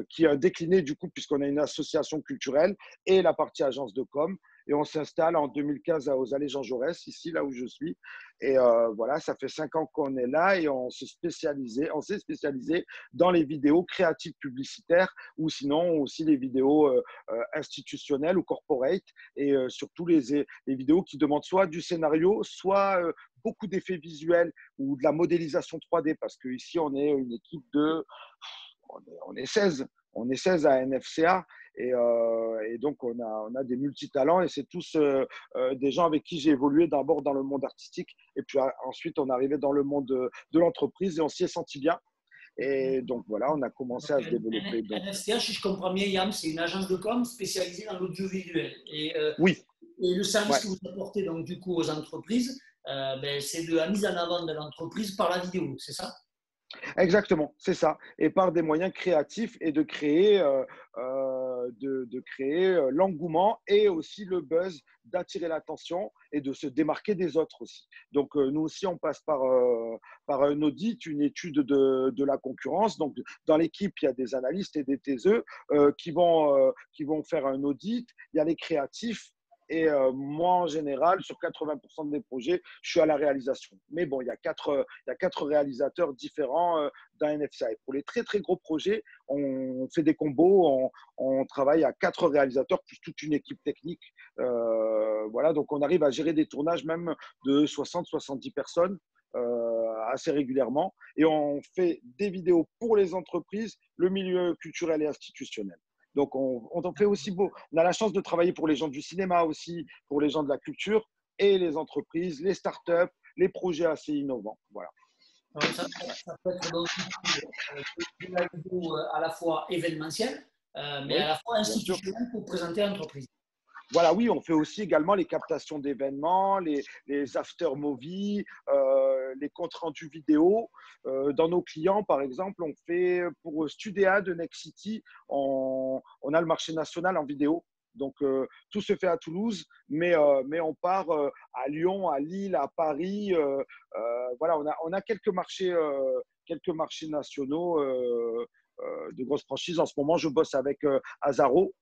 Speaker 4: Qui a décliné du coup puisqu'on a une association culturelle et la partie agence de com et on s'installe en 2015 aux Allées Jean Jaurès, ici là où je suis et voilà, ça fait 5 ans qu'on est là et on s'est spécialisé dans les vidéos créatives publicitaires ou sinon aussi les vidéos institutionnelles ou corporate et surtout les vidéos qui demandent soit du scénario, soit beaucoup d'effets visuels ou de la modélisation 3D parce qu'ici on est une équipe de on est 16 à NFCA et donc on a des multitalents et c'est tous des gens avec qui j'ai évolué d'abord dans le monde artistique et puis ensuite on arrivait dans le monde de l'entreprise et on s'y est senti bien et donc voilà, on a commencé à se développer.
Speaker 1: NFCA, si je comprends bien, Yann, c'est une agence de com spécialisée dans l'audiovisuel
Speaker 4: oui.
Speaker 1: Et le service que vous apportez donc du coup aux entreprises, c'est de la mise en avant de l'entreprise par la vidéo, c'est ça?
Speaker 4: Exactement, c'est ça. Et par des moyens créatifs et de créer, l'engouement et aussi le buzz, d'attirer l'attention et de se démarquer des autres aussi. Donc, nous aussi, on passe par un audit, une étude de la concurrence. Donc, dans l'équipe, il y a des analystes et des TSE qui vont faire un audit. Il y a les créatifs Et moi, en général, sur 80% des projets, je suis à la réalisation. Mais bon, il y a quatre réalisateurs différents dans NFCA. Et pour les très, très gros projets, on fait des combos, on travaille à 4 réalisateurs plus toute une équipe technique. Voilà, donc on arrive à gérer des tournages même de 60-70 personnes assez régulièrement. Et on fait des vidéos pour les entreprises, le milieu culturel et institutionnel. Donc, on fait aussi beau. On a la chance de travailler pour les gens du cinéma aussi, pour les gens de la culture et les entreprises, les startups, les projets assez innovants. Voilà.
Speaker 1: Alors, ça peut être donc de la vidéo à la fois événementielle, mais
Speaker 4: Oui,
Speaker 1: à la fois
Speaker 4: bien sûr.
Speaker 1: institutionnelle pour présenter l'entreprise.
Speaker 4: Voilà, oui, on fait aussi également les captations d'événements, les after-movies, les comptes rendus vidéo. Dans nos clients, par exemple, on fait pour Studéa de Next City, on a le marché national en vidéo. Donc, tout se fait à Toulouse, mais on part à Lyon, à Lille, à Paris. Voilà, on a quelques marchés nationaux de grosses franchises. En ce moment, je bosse avec Azaro.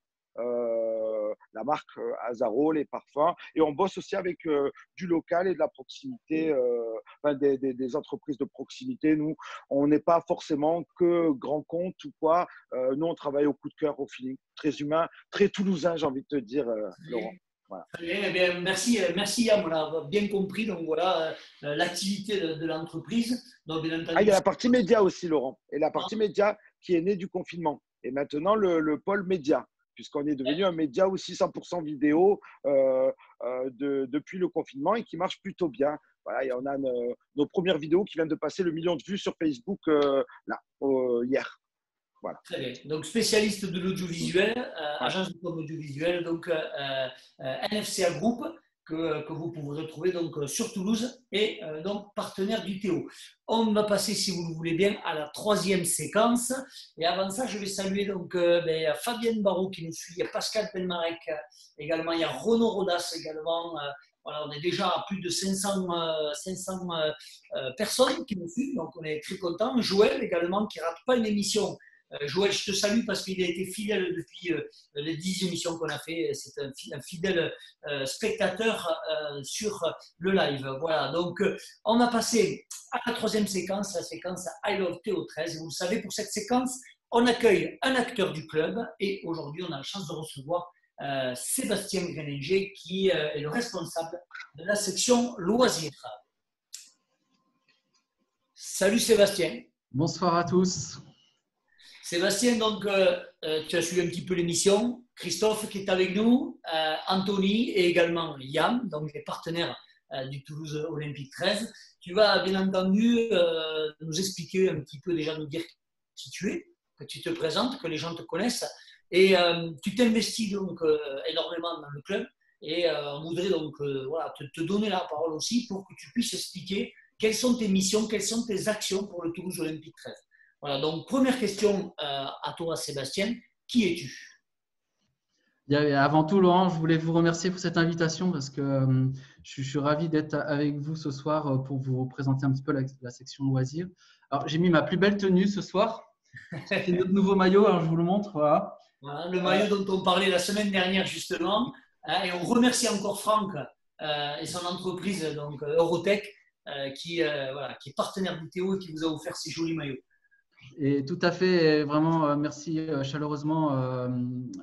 Speaker 4: La marque Azaro, les parfums. Et on bosse aussi avec du local et de la proximité, enfin des entreprises de proximité. Nous, on n'est pas forcément que grand compte ou quoi. Nous, on travaille au coup de cœur, au feeling. Très humain, très toulousain, j'ai envie de te dire, Laurent. Voilà.
Speaker 1: Très bien, eh bien, merci Yann, on a bien compris donc, voilà, l'activité de l'entreprise. Donc, bien entendu,
Speaker 4: Il y a la partie média aussi, Laurent. Et la partie média qui est née du confinement. Et maintenant, le pôle média, puisqu'on est devenu un média aussi 100% vidéo depuis le confinement et qui marche plutôt bien. Voilà, et on a nos premières vidéos qui viennent de passer le 1 million de vues sur Facebook hier. Voilà.
Speaker 1: Très bien. Donc, spécialiste de l'audiovisuel, agence de com audiovisuel, donc NFCA Group, que vous pouvez retrouver donc, sur Toulouse et donc partenaire du Théo. On va passer, si vous le voulez bien, à la 3e séquence. Et avant ça, je vais saluer donc, Fabienne Barraud qui nous suit, il y a Pascal Pelmarec également, il y a Renaud Rodas également. Voilà, on est déjà à plus de 500 personnes qui nous suivent, donc on est très contents. Joël également, qui ne rate pas une émission. Joël, je te salue parce qu'il a été fidèle depuis les 10 émissions qu'on a fait. C'est un fidèle spectateur sur le live. Voilà, donc on a passé à la 3e séquence, la séquence I Love Théo 13. Vous le savez, pour cette séquence, on accueille un acteur du club et aujourd'hui, on a la chance de recevoir Sébastien Greninger qui est le responsable de la section loisirs. Salut Sébastien.
Speaker 5: Bonsoir à tous.
Speaker 1: Sébastien, donc, tu as suivi un petit peu l'émission. Christophe qui est avec nous, Anthony et également Yann, donc les partenaires du Toulouse Olympique 13. Tu vas bien entendu nous expliquer un petit peu, déjà nous dire qui tu es, que tu te présentes, que les gens te connaissent. Et tu t'investis donc énormément dans le club. Et on voudrait donc voilà, te donner la parole aussi pour que tu puisses expliquer quelles sont tes missions, quelles sont tes actions pour le Toulouse Olympique 13. Voilà, donc première question à toi, Sébastien. Qui es-tu ?
Speaker 5: Avant tout, Laurent, je voulais vous remercier pour cette invitation parce que je suis ravi d'être avec vous ce soir pour vous présenter un petit peu la section loisirs. Alors, j'ai mis ma plus belle tenue ce soir. C'est notre nouveau maillot, alors je vous le montre. Voilà.
Speaker 1: Voilà, le maillot dont on parlait la semaine dernière, justement. Et on remercie encore Franck et son entreprise, donc Eurotech, qui est partenaire du Théo et qui vous a offert ces jolis maillots.
Speaker 5: Et tout à fait, vraiment, merci chaleureusement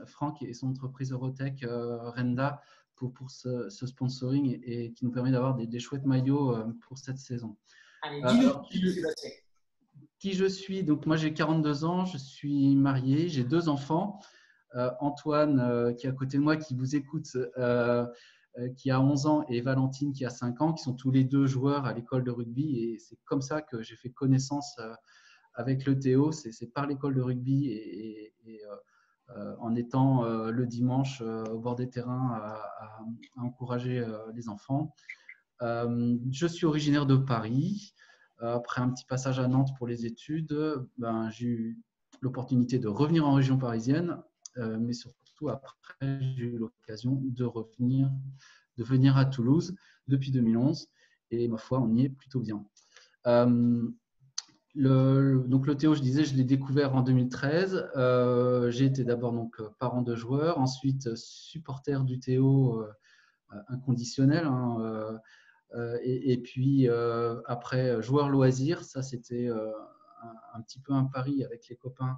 Speaker 5: Franck et son entreprise Eurotech, Renda, pour ce sponsoring et qui nous permet d'avoir des chouettes maillots pour cette saison.
Speaker 1: Allez, dis-nous
Speaker 5: qui je suis. Donc, moi, j'ai 42 ans, je suis marié, j'ai 2 enfants. Antoine, qui est à côté de moi, qui vous écoute, qui a 11 ans, et Valentine, qui a 5 ans, qui sont tous les 2 joueurs à l'école de rugby. Et c'est comme ça que j'ai fait connaissance avec le Théo, c'est par l'école de rugby et en étant le dimanche au bord des terrains à encourager les enfants. Je suis originaire de Paris. Après un petit passage à Nantes pour les études, j'ai eu l'opportunité de revenir en région parisienne, mais surtout après, j'ai eu l'occasion de venir à Toulouse depuis 2011 et ma foi, on y est plutôt bien. Donc le Théo, je disais, je l'ai découvert en 2013. J'ai été d'abord donc parent de joueurs, ensuite supporter du Théo inconditionnel. Hein, et puis après, joueur loisir, ça c'était un petit peu un pari avec les copains.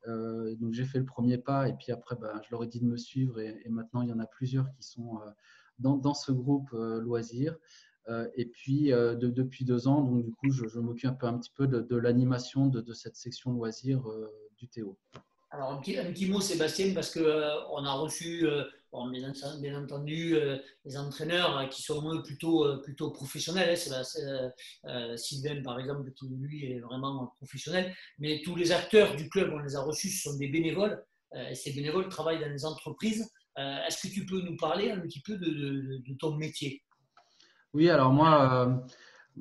Speaker 5: Donc j'ai fait le premier pas et puis après je leur ai dit de me suivre et maintenant il y en a plusieurs qui sont dans ce groupe loisir. Et puis depuis 2 ans, donc du coup je m'occupe un petit peu de l'animation de cette section loisir du Théo.
Speaker 1: Alors, un petit mot, Sébastien, parce qu'on a reçu, bon, bien entendu, les entraîneurs qui sont eux plutôt professionnels. Hein, Sylvain, par exemple, qui lui est vraiment professionnel. Mais tous les acteurs du club, on les a reçus, ce sont des bénévoles. Et ces bénévoles travaillent dans des entreprises. Est-ce que tu peux nous parler un petit peu de ton métier?
Speaker 5: Oui, alors moi,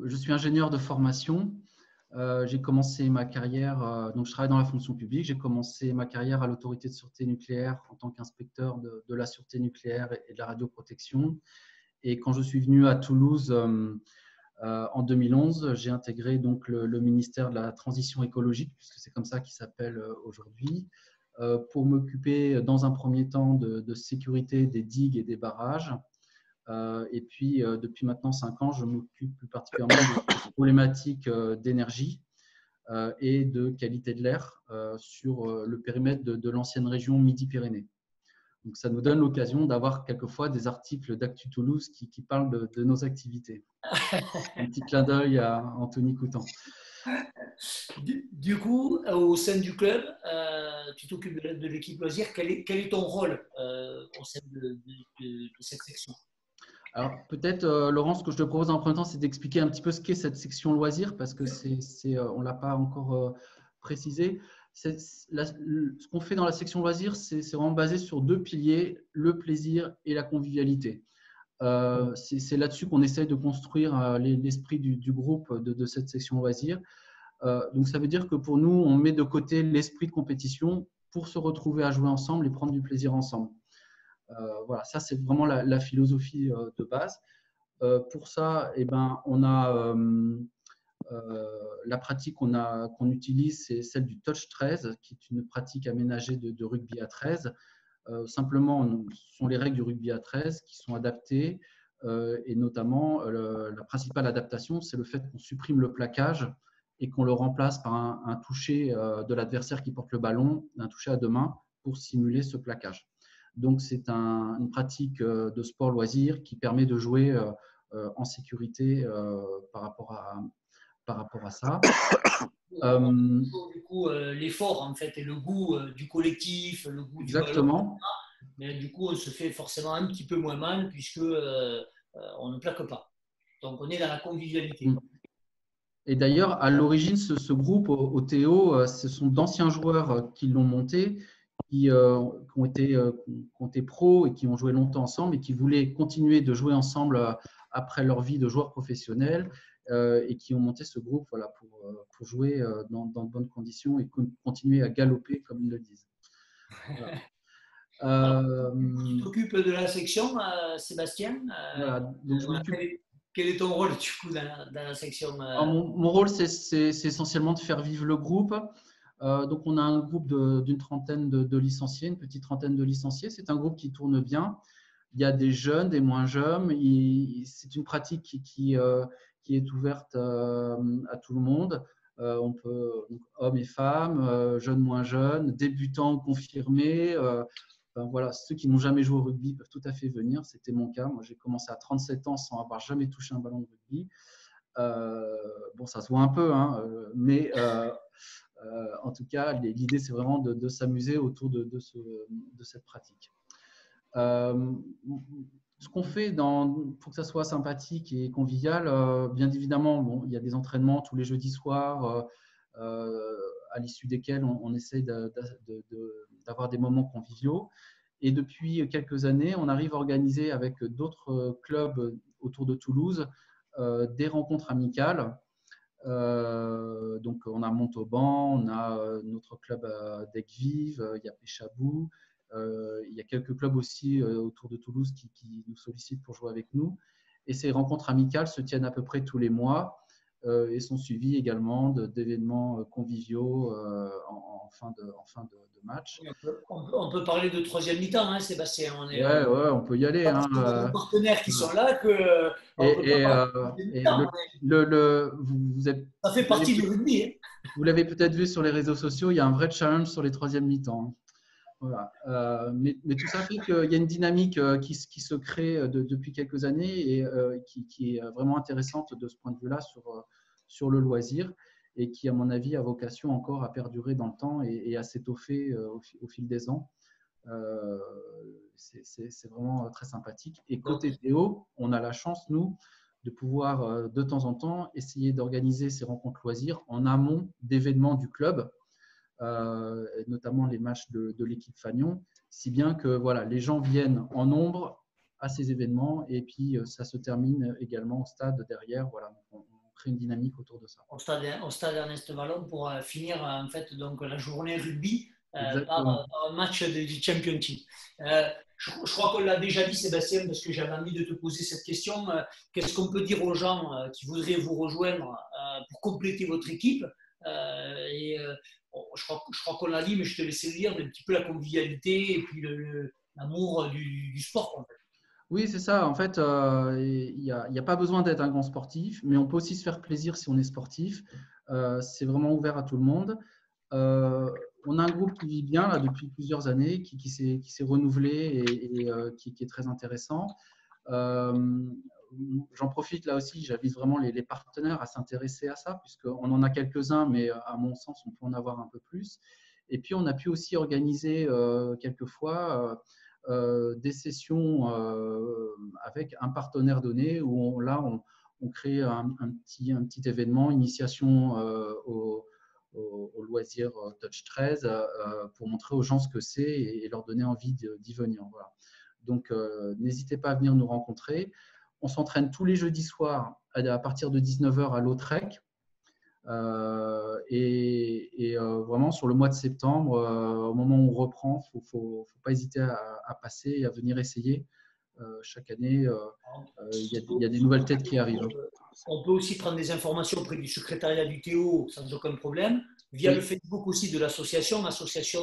Speaker 5: je suis ingénieur de formation. J'ai commencé ma carrière, donc je travaille dans la fonction publique. J'ai commencé ma carrière à l'autorité de sûreté nucléaire en tant qu'inspecteur de la sûreté nucléaire et de la radioprotection. Et quand je suis venu à Toulouse en 2011, j'ai intégré donc le ministère de la transition écologique, puisque c'est comme ça qu'il s'appelle aujourd'hui, pour m'occuper dans un premier temps de sécurité des digues et des barrages. Et puis, depuis maintenant 5 ans, je m'occupe plus particulièrement des problématiques d'énergie et de qualité de l'air sur le périmètre de l'ancienne région Midi-Pyrénées. Donc, ça nous donne l'occasion d'avoir quelquefois des articles d'Actu Toulouse qui parlent de nos activités. Un petit clin d'œil à Anthony Coutan.
Speaker 1: Du coup, au sein du club, tu t'occupes de l'équipe loisir. Quel est ton rôle au sein de cette section?
Speaker 5: Alors, peut-être, Laurent, ce que je te propose en premier temps, c'est d'expliquer un petit peu ce qu'est cette section loisirs, parce que on ne l'a pas encore précisé. Ce qu'on fait dans la section loisirs, c'est vraiment basé sur 2 piliers, le plaisir et la convivialité. C'est là-dessus qu'on essaye de construire l'esprit du groupe de cette section loisirs. Donc, ça veut dire que pour nous, on met de côté l'esprit de compétition pour se retrouver à jouer ensemble et prendre du plaisir ensemble. Voilà, ça c'est vraiment la philosophie de base. Pour ça, on a la pratique qu'on utilise, c'est celle du touch 13, qui est une pratique aménagée de rugby à 13. Simplement, ce sont les règles du rugby à 13 qui sont adaptées, et notamment la principale adaptation, c'est le fait qu'on supprime le plaquage et qu'on le remplace par un toucher de l'adversaire qui porte le ballon, un toucher à 2 mains pour simuler ce plaquage. Donc, c'est une pratique de sport loisir qui permet de jouer en sécurité par rapport à ça.
Speaker 1: Du coup, l'effort, en fait, et le goût du collectif, le goût du ballon.
Speaker 5: Exactement.
Speaker 1: Mais du coup, on se fait forcément un petit peu moins mal puisque on ne plaque pas. Donc, on est dans la convivialité.
Speaker 5: Et d'ailleurs, à l'origine, ce groupe au Théo, ce sont d'anciens joueurs qui l'ont monté, qui ont été pros et qui ont joué longtemps ensemble et qui voulaient continuer de jouer ensemble après leur vie de joueurs professionnels et qui ont monté ce groupe pour jouer dans de bonnes conditions et continuer à galoper, comme ils le disent. Voilà.
Speaker 1: Tu t'occupes de la section, Sébastien.
Speaker 5: Voilà. Donc,
Speaker 1: quel est ton rôle du coup dans la section
Speaker 5: mon rôle, c'est essentiellement de faire vivre le groupe. Donc, on a un groupe d'une trentaine de licenciés, une petite trentaine de licenciés. C'est un groupe qui tourne bien. Il y a des jeunes, des moins jeunes. C'est une pratique qui est ouverte à tout le monde. On peut, donc, hommes et femmes, jeunes, moins jeunes, débutants, confirmés. Voilà, ceux qui n'ont jamais joué au rugby peuvent tout à fait venir. C'était mon cas. Moi, j'ai commencé à 37 ans sans avoir jamais touché un ballon de rugby. Bon, ça se voit un peu, hein, mais en tout cas, l'idée, c'est vraiment de s'amuser autour de cette pratique. Ce qu'on fait pour que ça soit sympathique et convivial, bien évidemment, bon, il y a des entraînements tous les jeudis soirs à l'issue desquels on essaie d'avoir des moments conviviaux. Et depuis quelques années, on arrive à organiser avec d'autres clubs autour de Toulouse des rencontres amicales. Donc, on a Montauban, on a notre club d'Aigues-Vives, il y a Péchabou. Il y a quelques clubs aussi autour de Toulouse qui nous sollicitent pour jouer avec nous. Et ces rencontres amicales se tiennent à peu près tous les mois. et sont suivis également d'événements conviviaux en fin de match.
Speaker 1: On peut parler de troisième mi-temps, hein, Sébastien.
Speaker 5: On peut y aller.
Speaker 1: Parce que nos partenaires qui sont là, on peut pas parler de troisième mi-temps.
Speaker 5: Vous êtes,
Speaker 1: ça fait partie du rugby. Hein.
Speaker 5: Vous l'avez peut-être vu sur les réseaux sociaux, il y a un vrai challenge sur les troisième mi-temps. Voilà. Mais tout ça fait qu'il y a une dynamique qui se crée depuis quelques années et qui est vraiment intéressante de ce point de vue-là sur le loisir et qui, à mon avis, a vocation encore à perdurer dans le temps et à s'étoffer au fil des ans. C'est vraiment très sympathique. Et côté Théo, on a la chance, nous, de pouvoir de temps en temps essayer d'organiser ces rencontres loisirs en amont d'événements du club, notamment les matchs de l'équipe Fagnon, si bien que voilà, les gens viennent en nombre à ces événements et puis ça se termine également au stade derrière. Voilà, on crée une dynamique autour de ça.
Speaker 1: Au stade Ernest Vallon pour finir en fait donc la journée rugby par un match du Championship. Je crois qu'on l'a déjà dit, Sébastien, parce que j'avais envie de te poser cette question. Qu'est-ce qu'on peut dire aux gens qui voudraient vous rejoindre pour compléter votre équipe je crois qu'on l'a dit, mais je te laisse le dire, un petit peu la convivialité et puis l'amour du sport. En fait.
Speaker 5: Oui, c'est ça. En fait, il n'y a pas besoin d'être un grand sportif, mais on peut aussi se faire plaisir si on est sportif. C'est vraiment ouvert à tout le monde. On a un groupe qui vit bien là, depuis plusieurs années, qui s'est renouvelé et qui est très intéressant. J'en profite là aussi, j'invite vraiment les partenaires à s'intéresser à ça, puisqu'on en a quelques-uns, mais à mon sens, on peut en avoir un peu plus. Et puis, on a pu aussi organiser quelquefois des sessions avec un partenaire donné, où on crée un petit événement, initiation au loisir Touch 13 pour montrer aux gens ce que c'est et leur donner envie d'y venir. Voilà. Donc, n'hésitez pas à venir nous rencontrer. On s'entraîne tous les jeudis soirs à partir de 19h à Lautrec. Vraiment, sur le mois de septembre, au moment où on reprend, il ne faut pas hésiter à passer et à venir essayer. Chaque année, il y a des nouvelles têtes qui arrivent.
Speaker 1: On peut aussi prendre des informations auprès du secrétariat du Théo sans aucun problème, via le Facebook aussi de l'association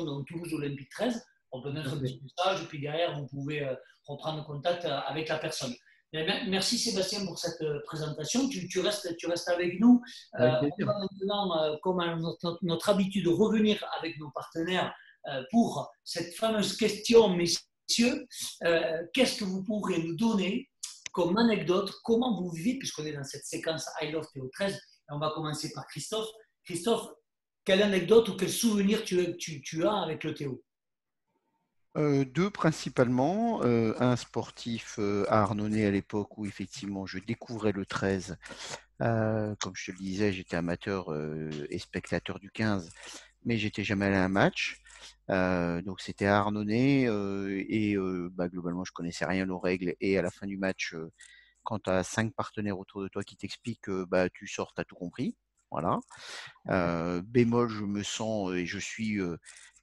Speaker 1: donc Toulouse Olympique 13. On peut mettre un petit message et puis derrière, vous pouvez reprendre contact avec la personne. Merci Sébastien pour cette présentation. Tu restes avec nous. On va maintenant, comme à notre habitude, revenir avec nos partenaires pour cette fameuse question, messieurs. Qu'est-ce que vous pourrez nous donner comme anecdote? Comment vous vivez, puisqu'on est dans cette séquence I Love Théo 13, et on va commencer par Christophe. Christophe, quelle anecdote ou quel souvenir tu as avec le Théo?
Speaker 3: Deux principalement, un sportif à Arnonay à l'époque où effectivement je découvrais le 13. Comme je te le disais, j'étais amateur et spectateur du 15, mais j'étais jamais allé à un match. Donc c'était à Arnonay globalement je connaissais rien aux règles et à la fin du match, quand tu as 5 partenaires autour de toi qui t'expliquent que tu sors, tu as tout compris. Voilà. Bémol, je me sens et je suis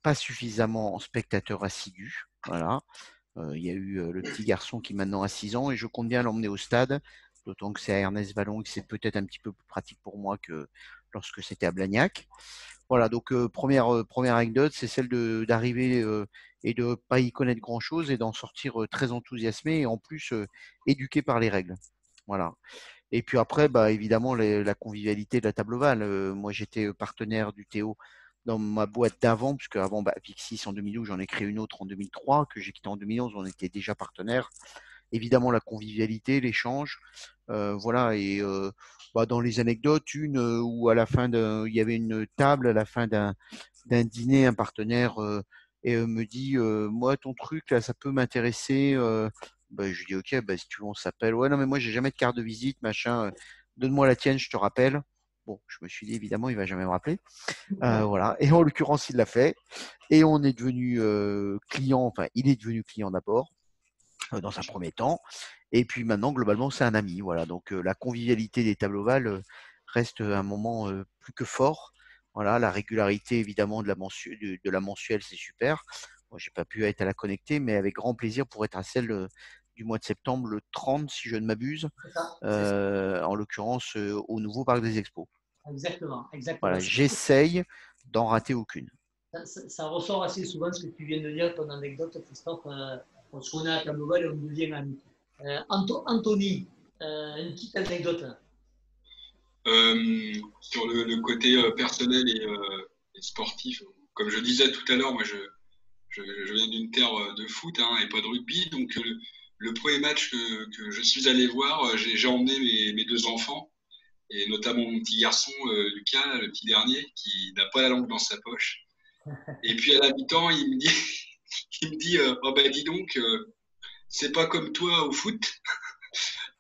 Speaker 3: pas suffisamment spectateur assidu. Voilà. Il y a eu le petit garçon qui maintenant a 6 ans et je compte bien l'emmener au stade, d'autant que c'est à Ernest Vallon et que c'est peut-être un petit peu plus pratique pour moi que lorsque c'était à Blagnac. Voilà, donc première anecdote, c'est celle d'arriver et de pas y connaître grand-chose et d'en sortir très enthousiasmé et en plus éduqué par les règles. Voilà. Et puis après, évidemment, la convivialité de la table ovale. Moi, j'étais partenaire du Théo dans ma boîte d'avant, puisque avant Pixis en 2012, j'en ai créé une autre en 2003, que j'ai quitté en 2011, on était déjà partenaires. Évidemment, la convivialité, l'échange, voilà. Et dans les anecdotes, une où à la fin il y avait une table à la fin d'un dîner, un partenaire me dit, moi, ton truc là, ça peut m'intéresser. Je dis ok, si tu veux, on s'appelle. Ouais, non, mais moi, j'ai jamais de carte de visite, machin. Donne-moi la tienne, je te rappelle. Bon, je me suis dit, évidemment, il va jamais me rappeler. Voilà. Et en l'occurrence, il l'a fait. Et on est devenu client. Enfin, il est devenu client d'abord, dans un premier temps. Et puis maintenant, globalement, c'est un ami. Voilà. Donc, la convivialité des tables ovales reste un moment plus que fort. Voilà. La régularité, évidemment, de la mensuelle, c'est super. Moi, j'ai pas pu être à la connecter, mais avec grand plaisir pour être à celle du mois de septembre, le 30, si je ne m'abuse,
Speaker 1: C'est ça.
Speaker 3: en l'occurrence au nouveau Parc des Expos.
Speaker 1: Exactement.
Speaker 3: Voilà, j'essaye d'en rater aucune.
Speaker 1: Ça ressort assez souvent ce que tu viens de dire, ton anecdote, Christophe. On se connaît à Taboval et on devient amis. Anthony, une petite anecdote.
Speaker 2: Sur le côté personnel et sportif, comme je disais tout à l'heure, moi je viens d'une terre de foot et pas de rugby. Donc le premier match que je suis allé voir, j'ai emmené mes deux enfants, et notamment mon petit garçon Lucas, le petit dernier, qui n'a pas la langue dans sa poche. Et puis à la mi-temps, il me dit oh bah dis donc, c'est pas comme toi au foot,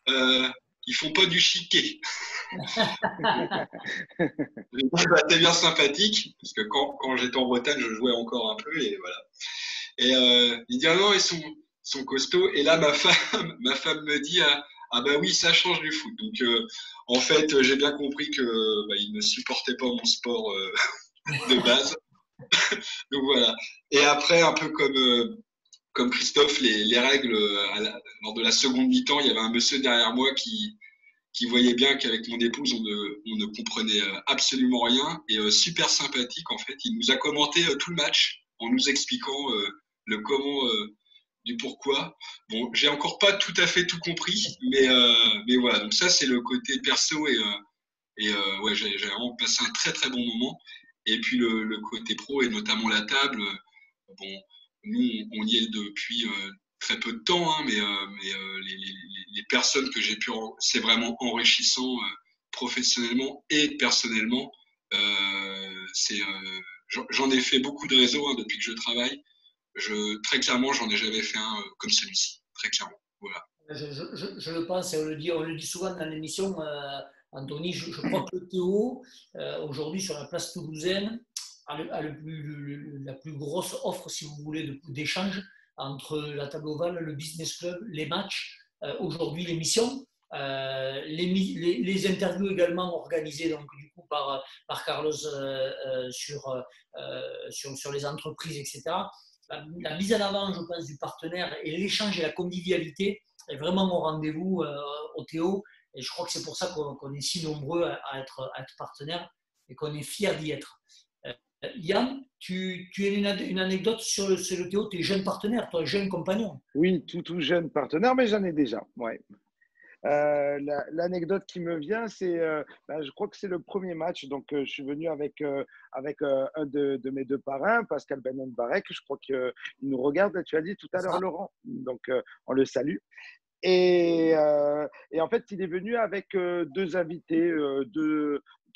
Speaker 2: ils font pas du chiquet. C'était bien sympathique, parce que quand j'étais en Bretagne, je jouais encore un peu, et voilà. Et il dit ah non, ils sont costauds. Et là, ma femme me dit ah bah oui, ça change du foot. Donc en fait, j'ai bien compris que il ne supportait pas mon sport de base. Donc voilà. Et après, un peu comme Christophe, les règles, lors de la seconde mi-temps, il y avait un monsieur derrière moi qui voyait bien qu'avec mon épouse, on ne comprenait absolument rien, et super sympathique en fait. Il nous a commenté tout le match en nous expliquant le comment, du pourquoi. Bon, j'ai encore pas tout à fait tout compris, mais voilà. Donc ça, c'est le côté perso, et ouais, j'ai vraiment passé un très très bon moment. Et puis le côté pro, et notamment la table. Bon, nous, on y est depuis très peu de temps, mais les personnes que j'ai pu, c'est vraiment enrichissant professionnellement et personnellement. J'en ai fait beaucoup de réseaux depuis que je travaille. Très clairement, j'en ai jamais fait un comme celui-ci, très clairement. Voilà.
Speaker 1: Je le pense, et on le dit souvent dans l'émission, Anthony, je crois que le Théo, aujourd'hui sur la place toulousaine, a la plus grosse offre, si vous voulez, d'échange entre la table ovale, le business club, les matchs, aujourd'hui l'émission, les interviews également organisées donc, du coup, par Carlos sur les entreprises, etc. La mise en avant, je pense, du partenaire et l'échange et la convivialité est vraiment au rendez-vous au Théo. Et je crois que c'est pour ça qu'on est si nombreux à être partenaires et qu'on est fiers d'y être. Yann, tu as une anecdote sur le Théo, tes jeunes partenaires, toi, jeune compagnon.
Speaker 4: Oui, tout jeune partenaire, mais j'en ai déjà. Ouais. L'anecdote qui me vient, c'est, je crois que c'est le premier match. Donc, je suis venu avec un de mes deux parrains, Pascal Benenbarek. Je crois qu'il nous regarde. Tu as dit tout à l'heure, Laurent. Donc, on le salue. Et en fait, il est venu avec deux invités,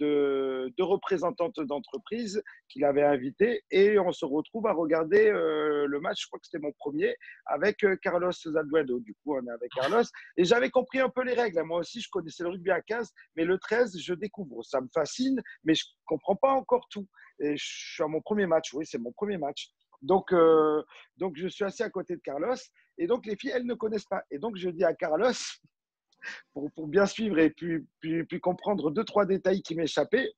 Speaker 4: deux représentantes d'entreprise qu'il avait invitées, et on se retrouve à regarder le match. Je crois que c'était mon premier avec Carlos Zalduendo. Du coup, on est avec Carlos, et j'avais compris un peu les règles. Moi aussi, je connaissais le rugby à 15, mais le 13, je découvre. Ça me fascine, mais je comprends pas encore tout. Et je suis à mon premier match. Oui, c'est mon premier match. Donc, je suis assis à côté de Carlos, et donc les filles, elles ne connaissent pas. Et donc, je dis à Carlos, pour bien suivre et puis comprendre 2-3 détails qui m'échappaient,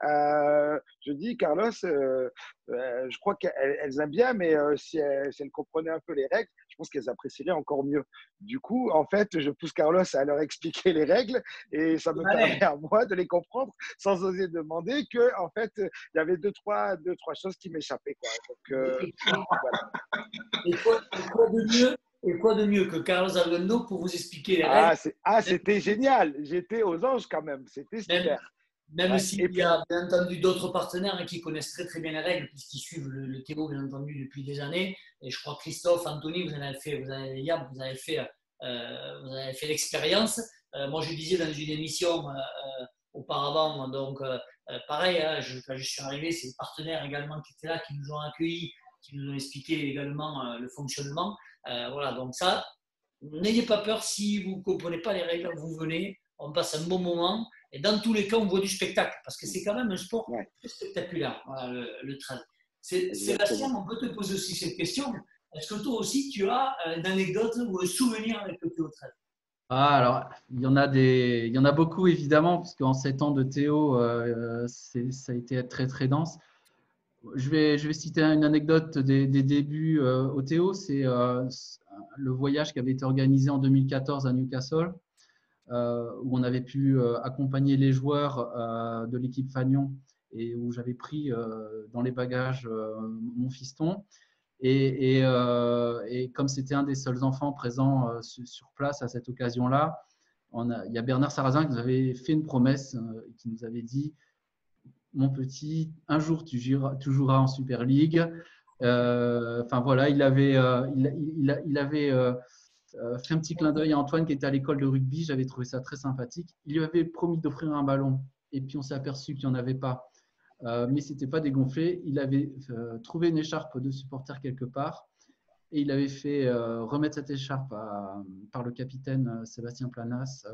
Speaker 4: je dis, Carlos, je crois qu'elles aiment bien, mais si elles comprenaient un peu les règles, je pense qu'elles apprécieraient encore mieux. Du coup, en fait, je pousse Carlos à leur expliquer les règles, et ça me permet à moi de les comprendre sans oser demander que, en fait, il y avait deux, trois choses qui m'échappaient, quoi. Donc, voilà.
Speaker 1: Et quoi de mieux que Carlos Zalduendo pour vous expliquer les règles?
Speaker 4: C'était génial. J'étais aux anges quand même. C'était super.
Speaker 1: Même s'il y a bien entendu d'autres partenaires qui connaissent très très bien les règles, puisqu'ils suivent le Théo bien entendu depuis des années. Et je crois que Christophe, Anthony, vous avez fait l'expérience. Moi, je disais dans une émission auparavant, donc pareil, quand je suis arrivé, c'est les partenaires également qui étaient là, qui nous ont accueillis, qui nous ont expliqué également le fonctionnement. Voilà, donc ça, n'ayez pas peur si vous ne comprenez pas les règles, vous venez, on passe un bon moment. Et dans tous les cas, on voit du spectacle, parce que c'est quand même un sport très spectaculaire, voilà, le trad. Sébastien, on peut te poser aussi cette question. Est-ce que toi aussi, tu as une anecdote ou un souvenir avec le Théo trad?
Speaker 5: Alors, il y en a beaucoup, évidemment, parce qu'en 7 ans de Théo, ça a été très, très dense. Je vais citer une anecdote des débuts au Théo. C'est le voyage qui avait été organisé en 2014 à Newcastle, où on avait pu accompagner les joueurs de l'équipe Fagnon et où j'avais pris dans les bagages mon fiston. Et comme c'était un des seuls enfants présents sur place à cette occasion-là, il y a Bernard Sarrazin qui nous avait fait une promesse, qui nous avait dit: mon petit, un jour tu joueras en Super League. Enfin voilà, il avait fait un petit clin d'œil à Antoine qui était à l'école de rugby. J'avais trouvé ça très sympathique. Il lui avait promis d'offrir un ballon et puis on s'est aperçu qu'il n'y en avait pas. Mais ce n'était pas dégonflé. Il avait trouvé une écharpe de supporter quelque part et il avait fait remettre cette écharpe par le capitaine Sébastien Planas.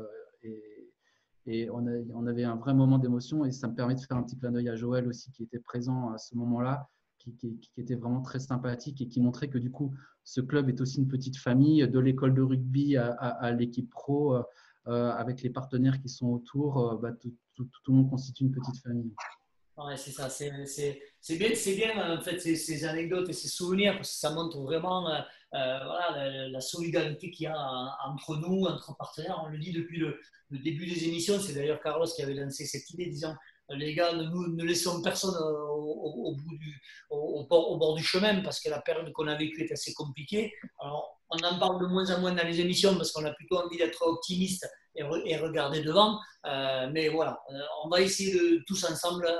Speaker 5: Et on avait un vrai moment d'émotion et ça me permet de faire un petit clin d'œil à Joël aussi qui était présent à ce moment-là, qui était vraiment très sympathique et qui montrait que du coup, ce club est aussi une petite famille, de l'école de rugby à l'équipe pro, avec les partenaires qui sont autour, tout le monde constitue une petite famille.
Speaker 1: Ouais, c'est ça, c'est bien en fait ces anecdotes et ces souvenirs parce que ça montre vraiment voilà, la solidarité qu'il y a entre nous, entre partenaires. On le dit depuis le début des émissions, c'est d'ailleurs Carlos qui avait lancé cette idée disant les gars, ne laissons personne au bord du chemin parce que la période qu'on a vécue est assez compliquée. Alors, on en parle de moins en moins dans les émissions parce qu'on a plutôt envie d'être optimiste et regarder devant. Mais voilà, on va essayer de tous ensemble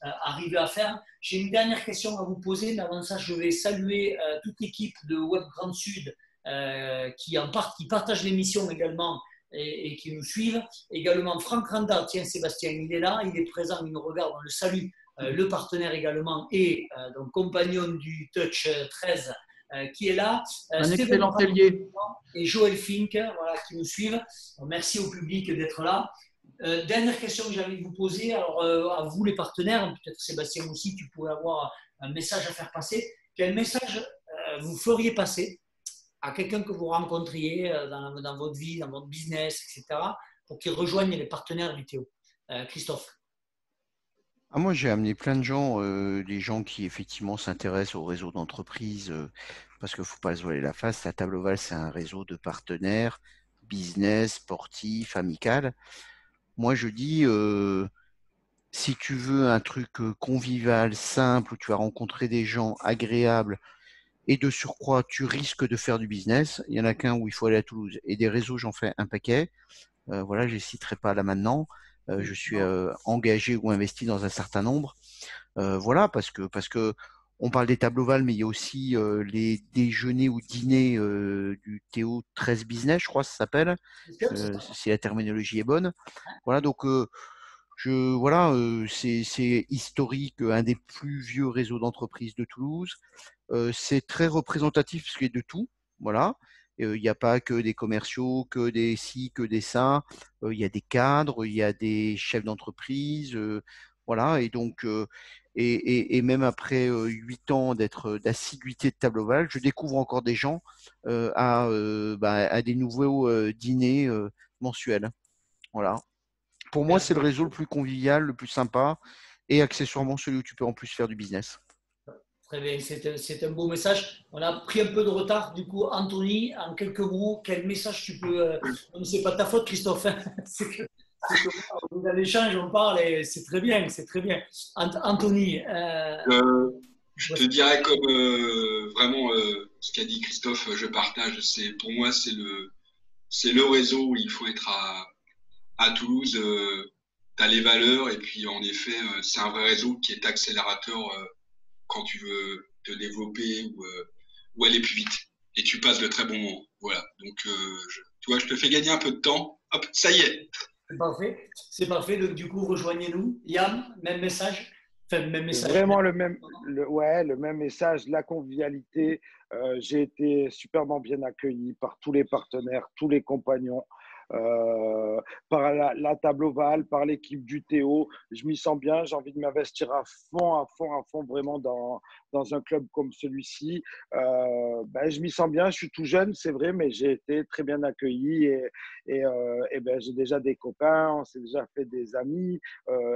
Speaker 1: arriver à faire. J'ai une dernière question à vous poser, mais avant ça, je vais saluer toute l'équipe de Web Grand Sud qui partage l'émission également et qui nous suivent. Également Franck Randa, tiens Sébastien, il est là, il est présent, il nous regarde, on le salue. Le partenaire également et donc compagnon du Touch 13 qui est là.
Speaker 5: Un excellent ailier.
Speaker 1: Et Joël Fink, voilà, qui nous suivent. Merci au public d'être là. Dernière question que j'ai envie de vous poser, alors à vous les partenaires, peut-être Sébastien aussi, tu pourrais avoir un message à faire passer. Quel message vous feriez passer à quelqu'un que vous rencontriez dans votre vie, dans votre business, etc., pour qu'il rejoigne les partenaires du Théo? Christophe.
Speaker 3: Moi, j'ai amené plein de gens, des gens qui effectivement s'intéressent au réseau d'entreprises, parce qu'il ne faut pas se voiler la face. La Table Ovale, c'est un réseau de partenaires, business, sportif, amical. Moi, je dis, si tu veux un truc convivial, simple, où tu vas rencontrer des gens agréables, et de surcroît, tu risques de faire du business, il n'y en a qu'un où il faut aller à Toulouse. Et des réseaux, j'en fais un paquet. Voilà, je ne les citerai pas là maintenant. Je suis engagé ou investi dans un certain nombre. Voilà, parce que on parle des tables ovales, mais il y a aussi les déjeuners ou dîners du Théo 13 Business, je crois que ça s'appelle, si la terminologie est bonne. Voilà, donc c'est historique, un des plus vieux réseaux d'entreprises de Toulouse. C'est très représentatif parce qu'il y a de tout. Voilà. Il n'y a pas que des commerciaux, que des ci, que des ça. Il y a des cadres, il y a des chefs d'entreprise. Voilà. Et donc, et même après 8 ans d'assiduité de table ovale, je découvre encore des gens à des nouveaux dîners mensuels. Voilà. Pour moi, c'est le réseau le plus convivial, le plus sympa et accessoirement celui où tu peux en plus faire du business.
Speaker 1: Très bien, c'est un beau message. On a pris un peu de retard. Du coup, Anthony, en quelques mots, quel message tu peux… Ce n'est pas ta faute, Christophe. C'est que dans l'échange, on parle et c'est très bien, c'est très bien. Anthony.
Speaker 2: Je te dirais comme vraiment ce qu'a dit Christophe, je partage. Pour moi, c'est le réseau où il faut être à Toulouse. Tu as les valeurs et puis en effet, c'est un vrai réseau qui est accélérateur quand tu veux te développer ou aller plus vite. Et tu passes de très bons moments. Voilà. Donc, tu vois, je te fais gagner un peu de temps. Hop, ça y est.
Speaker 1: C'est parfait. C'est parfait. Donc, du coup, rejoignez-nous. Yann, même message. Enfin, même message.
Speaker 4: Vraiment le même message, la convivialité. J'ai été superbement bien accueilli par tous les partenaires, tous les compagnons. par la table ovale, par l'équipe du Théo. Je m'y sens bien, j'ai envie de m'investir à fond, vraiment dans un club comme celui-ci. Je m'y sens bien, je suis tout jeune, c'est vrai, mais j'ai été très bien accueilli j'ai déjà des copains, on s'est déjà fait des amis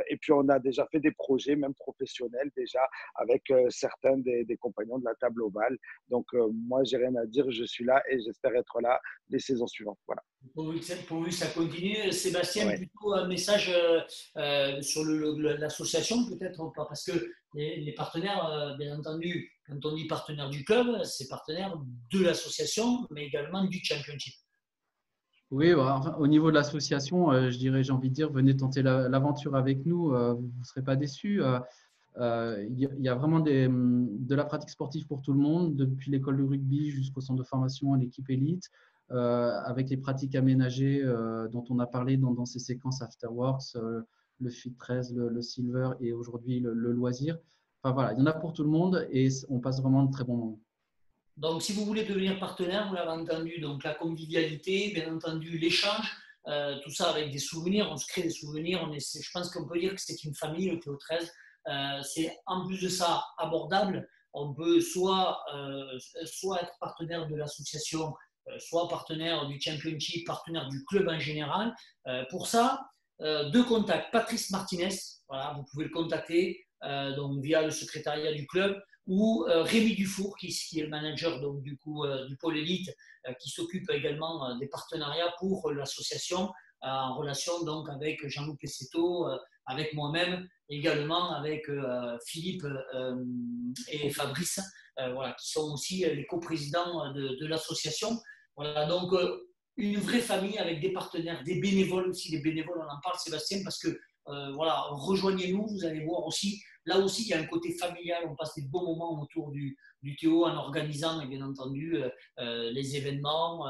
Speaker 4: et puis on a déjà fait des projets, même professionnels déjà, avec certains des compagnons de la table ovale. Donc, moi, j'ai rien à dire, je suis là et j'espère être là les saisons suivantes. Voilà.
Speaker 1: Pourvu que ça continue. Sébastien,
Speaker 4: Ouais.
Speaker 1: plutôt un message sur l'association, peut-être ou pas, parce que les partenaires, bien entendu, quand on dit partenaire du club, c'est partenaire de l'association, mais également du championship.
Speaker 5: Oui, enfin, au niveau de l'association, j'ai envie de dire, venez tenter l'aventure avec nous, vous ne serez pas déçus. Il y a vraiment de la pratique sportive pour tout le monde, depuis l'école de rugby jusqu'au centre de formation à l'équipe élite, avec les pratiques aménagées dont on a parlé dans ces séquences Afterworks, le Fit 13, le Silver et aujourd'hui le loisir. Enfin voilà, il y en a pour tout le monde et on passe vraiment de très bons moments.
Speaker 1: Donc, si vous voulez devenir partenaire, vous l'avez entendu, donc la convivialité, bien entendu, l'échange, tout ça avec des souvenirs, on se crée des souvenirs. Je pense qu'on peut dire que c'est une famille, le TO13. C'est en plus de ça abordable. On peut soit être partenaire de l'association, soit partenaire du championship, partenaire du club en général. Pour ça, deux contacts. Patrice Martinez, voilà, vous pouvez le contacter donc via le secrétariat du club, ou Rémi Dufour, qui est le manager donc, du pôle élite, qui s'occupe également des partenariats pour l'association, en relation donc avec Jean-Luc Pessetto, avec moi-même, également avec Philippe et Fabrice, voilà, qui sont aussi les coprésidents de l'association. Voilà, donc une vraie famille avec des partenaires, des bénévoles aussi. Les bénévoles, on en parle, Sébastien, parce que voilà, rejoignez-nous, vous allez voir aussi. Là aussi, il y a un côté familial, on passe des bons moments autour du Théo en organisant, bien entendu, les événements,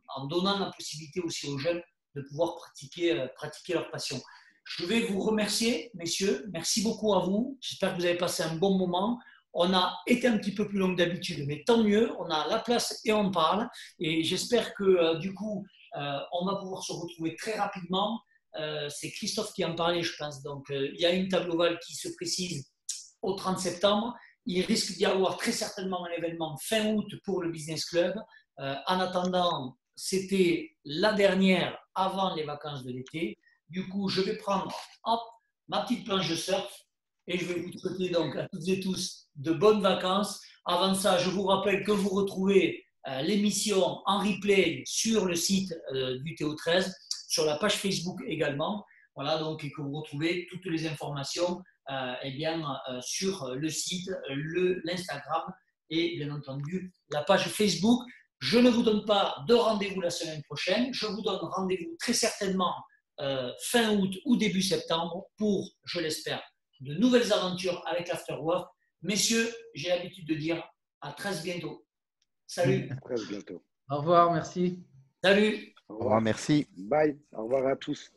Speaker 1: en donnant la possibilité aussi aux jeunes de pouvoir pratiquer leur passion. Je vais vous remercier, messieurs. Merci beaucoup à vous. J'espère que vous avez passé un bon moment. On a été un petit peu plus long que d'habitude, mais tant mieux. On a la place et on parle. Et j'espère que, du coup, on va pouvoir se retrouver très rapidement. C'est Christophe qui en parlait, je pense. Donc, il y a une table ovale qui se précise au 30 septembre. Il risque d'y avoir très certainement un événement fin août pour le Business Club. En attendant, c'était la dernière avant les vacances de l'été. Du coup, je vais prendre ma petite planche de surf et je vais vous souhaiter donc à toutes et tous de bonnes vacances. Avant ça, je vous rappelle que vous retrouvez l'émission en replay sur le site du TO13, sur la page Facebook également. Voilà, donc, et que vous retrouvez toutes les informations sur le site, l'Instagram et bien entendu la page Facebook. Je ne vous donne pas de rendez-vous la semaine prochaine. Je vous donne rendez-vous très certainement fin août ou début septembre pour, je l'espère, de nouvelles aventures avec l'Afterwork. Messieurs, j'ai l'habitude de dire à très bientôt. Salut.
Speaker 4: À très bientôt.
Speaker 5: Au revoir, merci.
Speaker 1: Salut.
Speaker 4: Au
Speaker 3: Au revoir, merci.
Speaker 4: Bye. Au revoir à tous.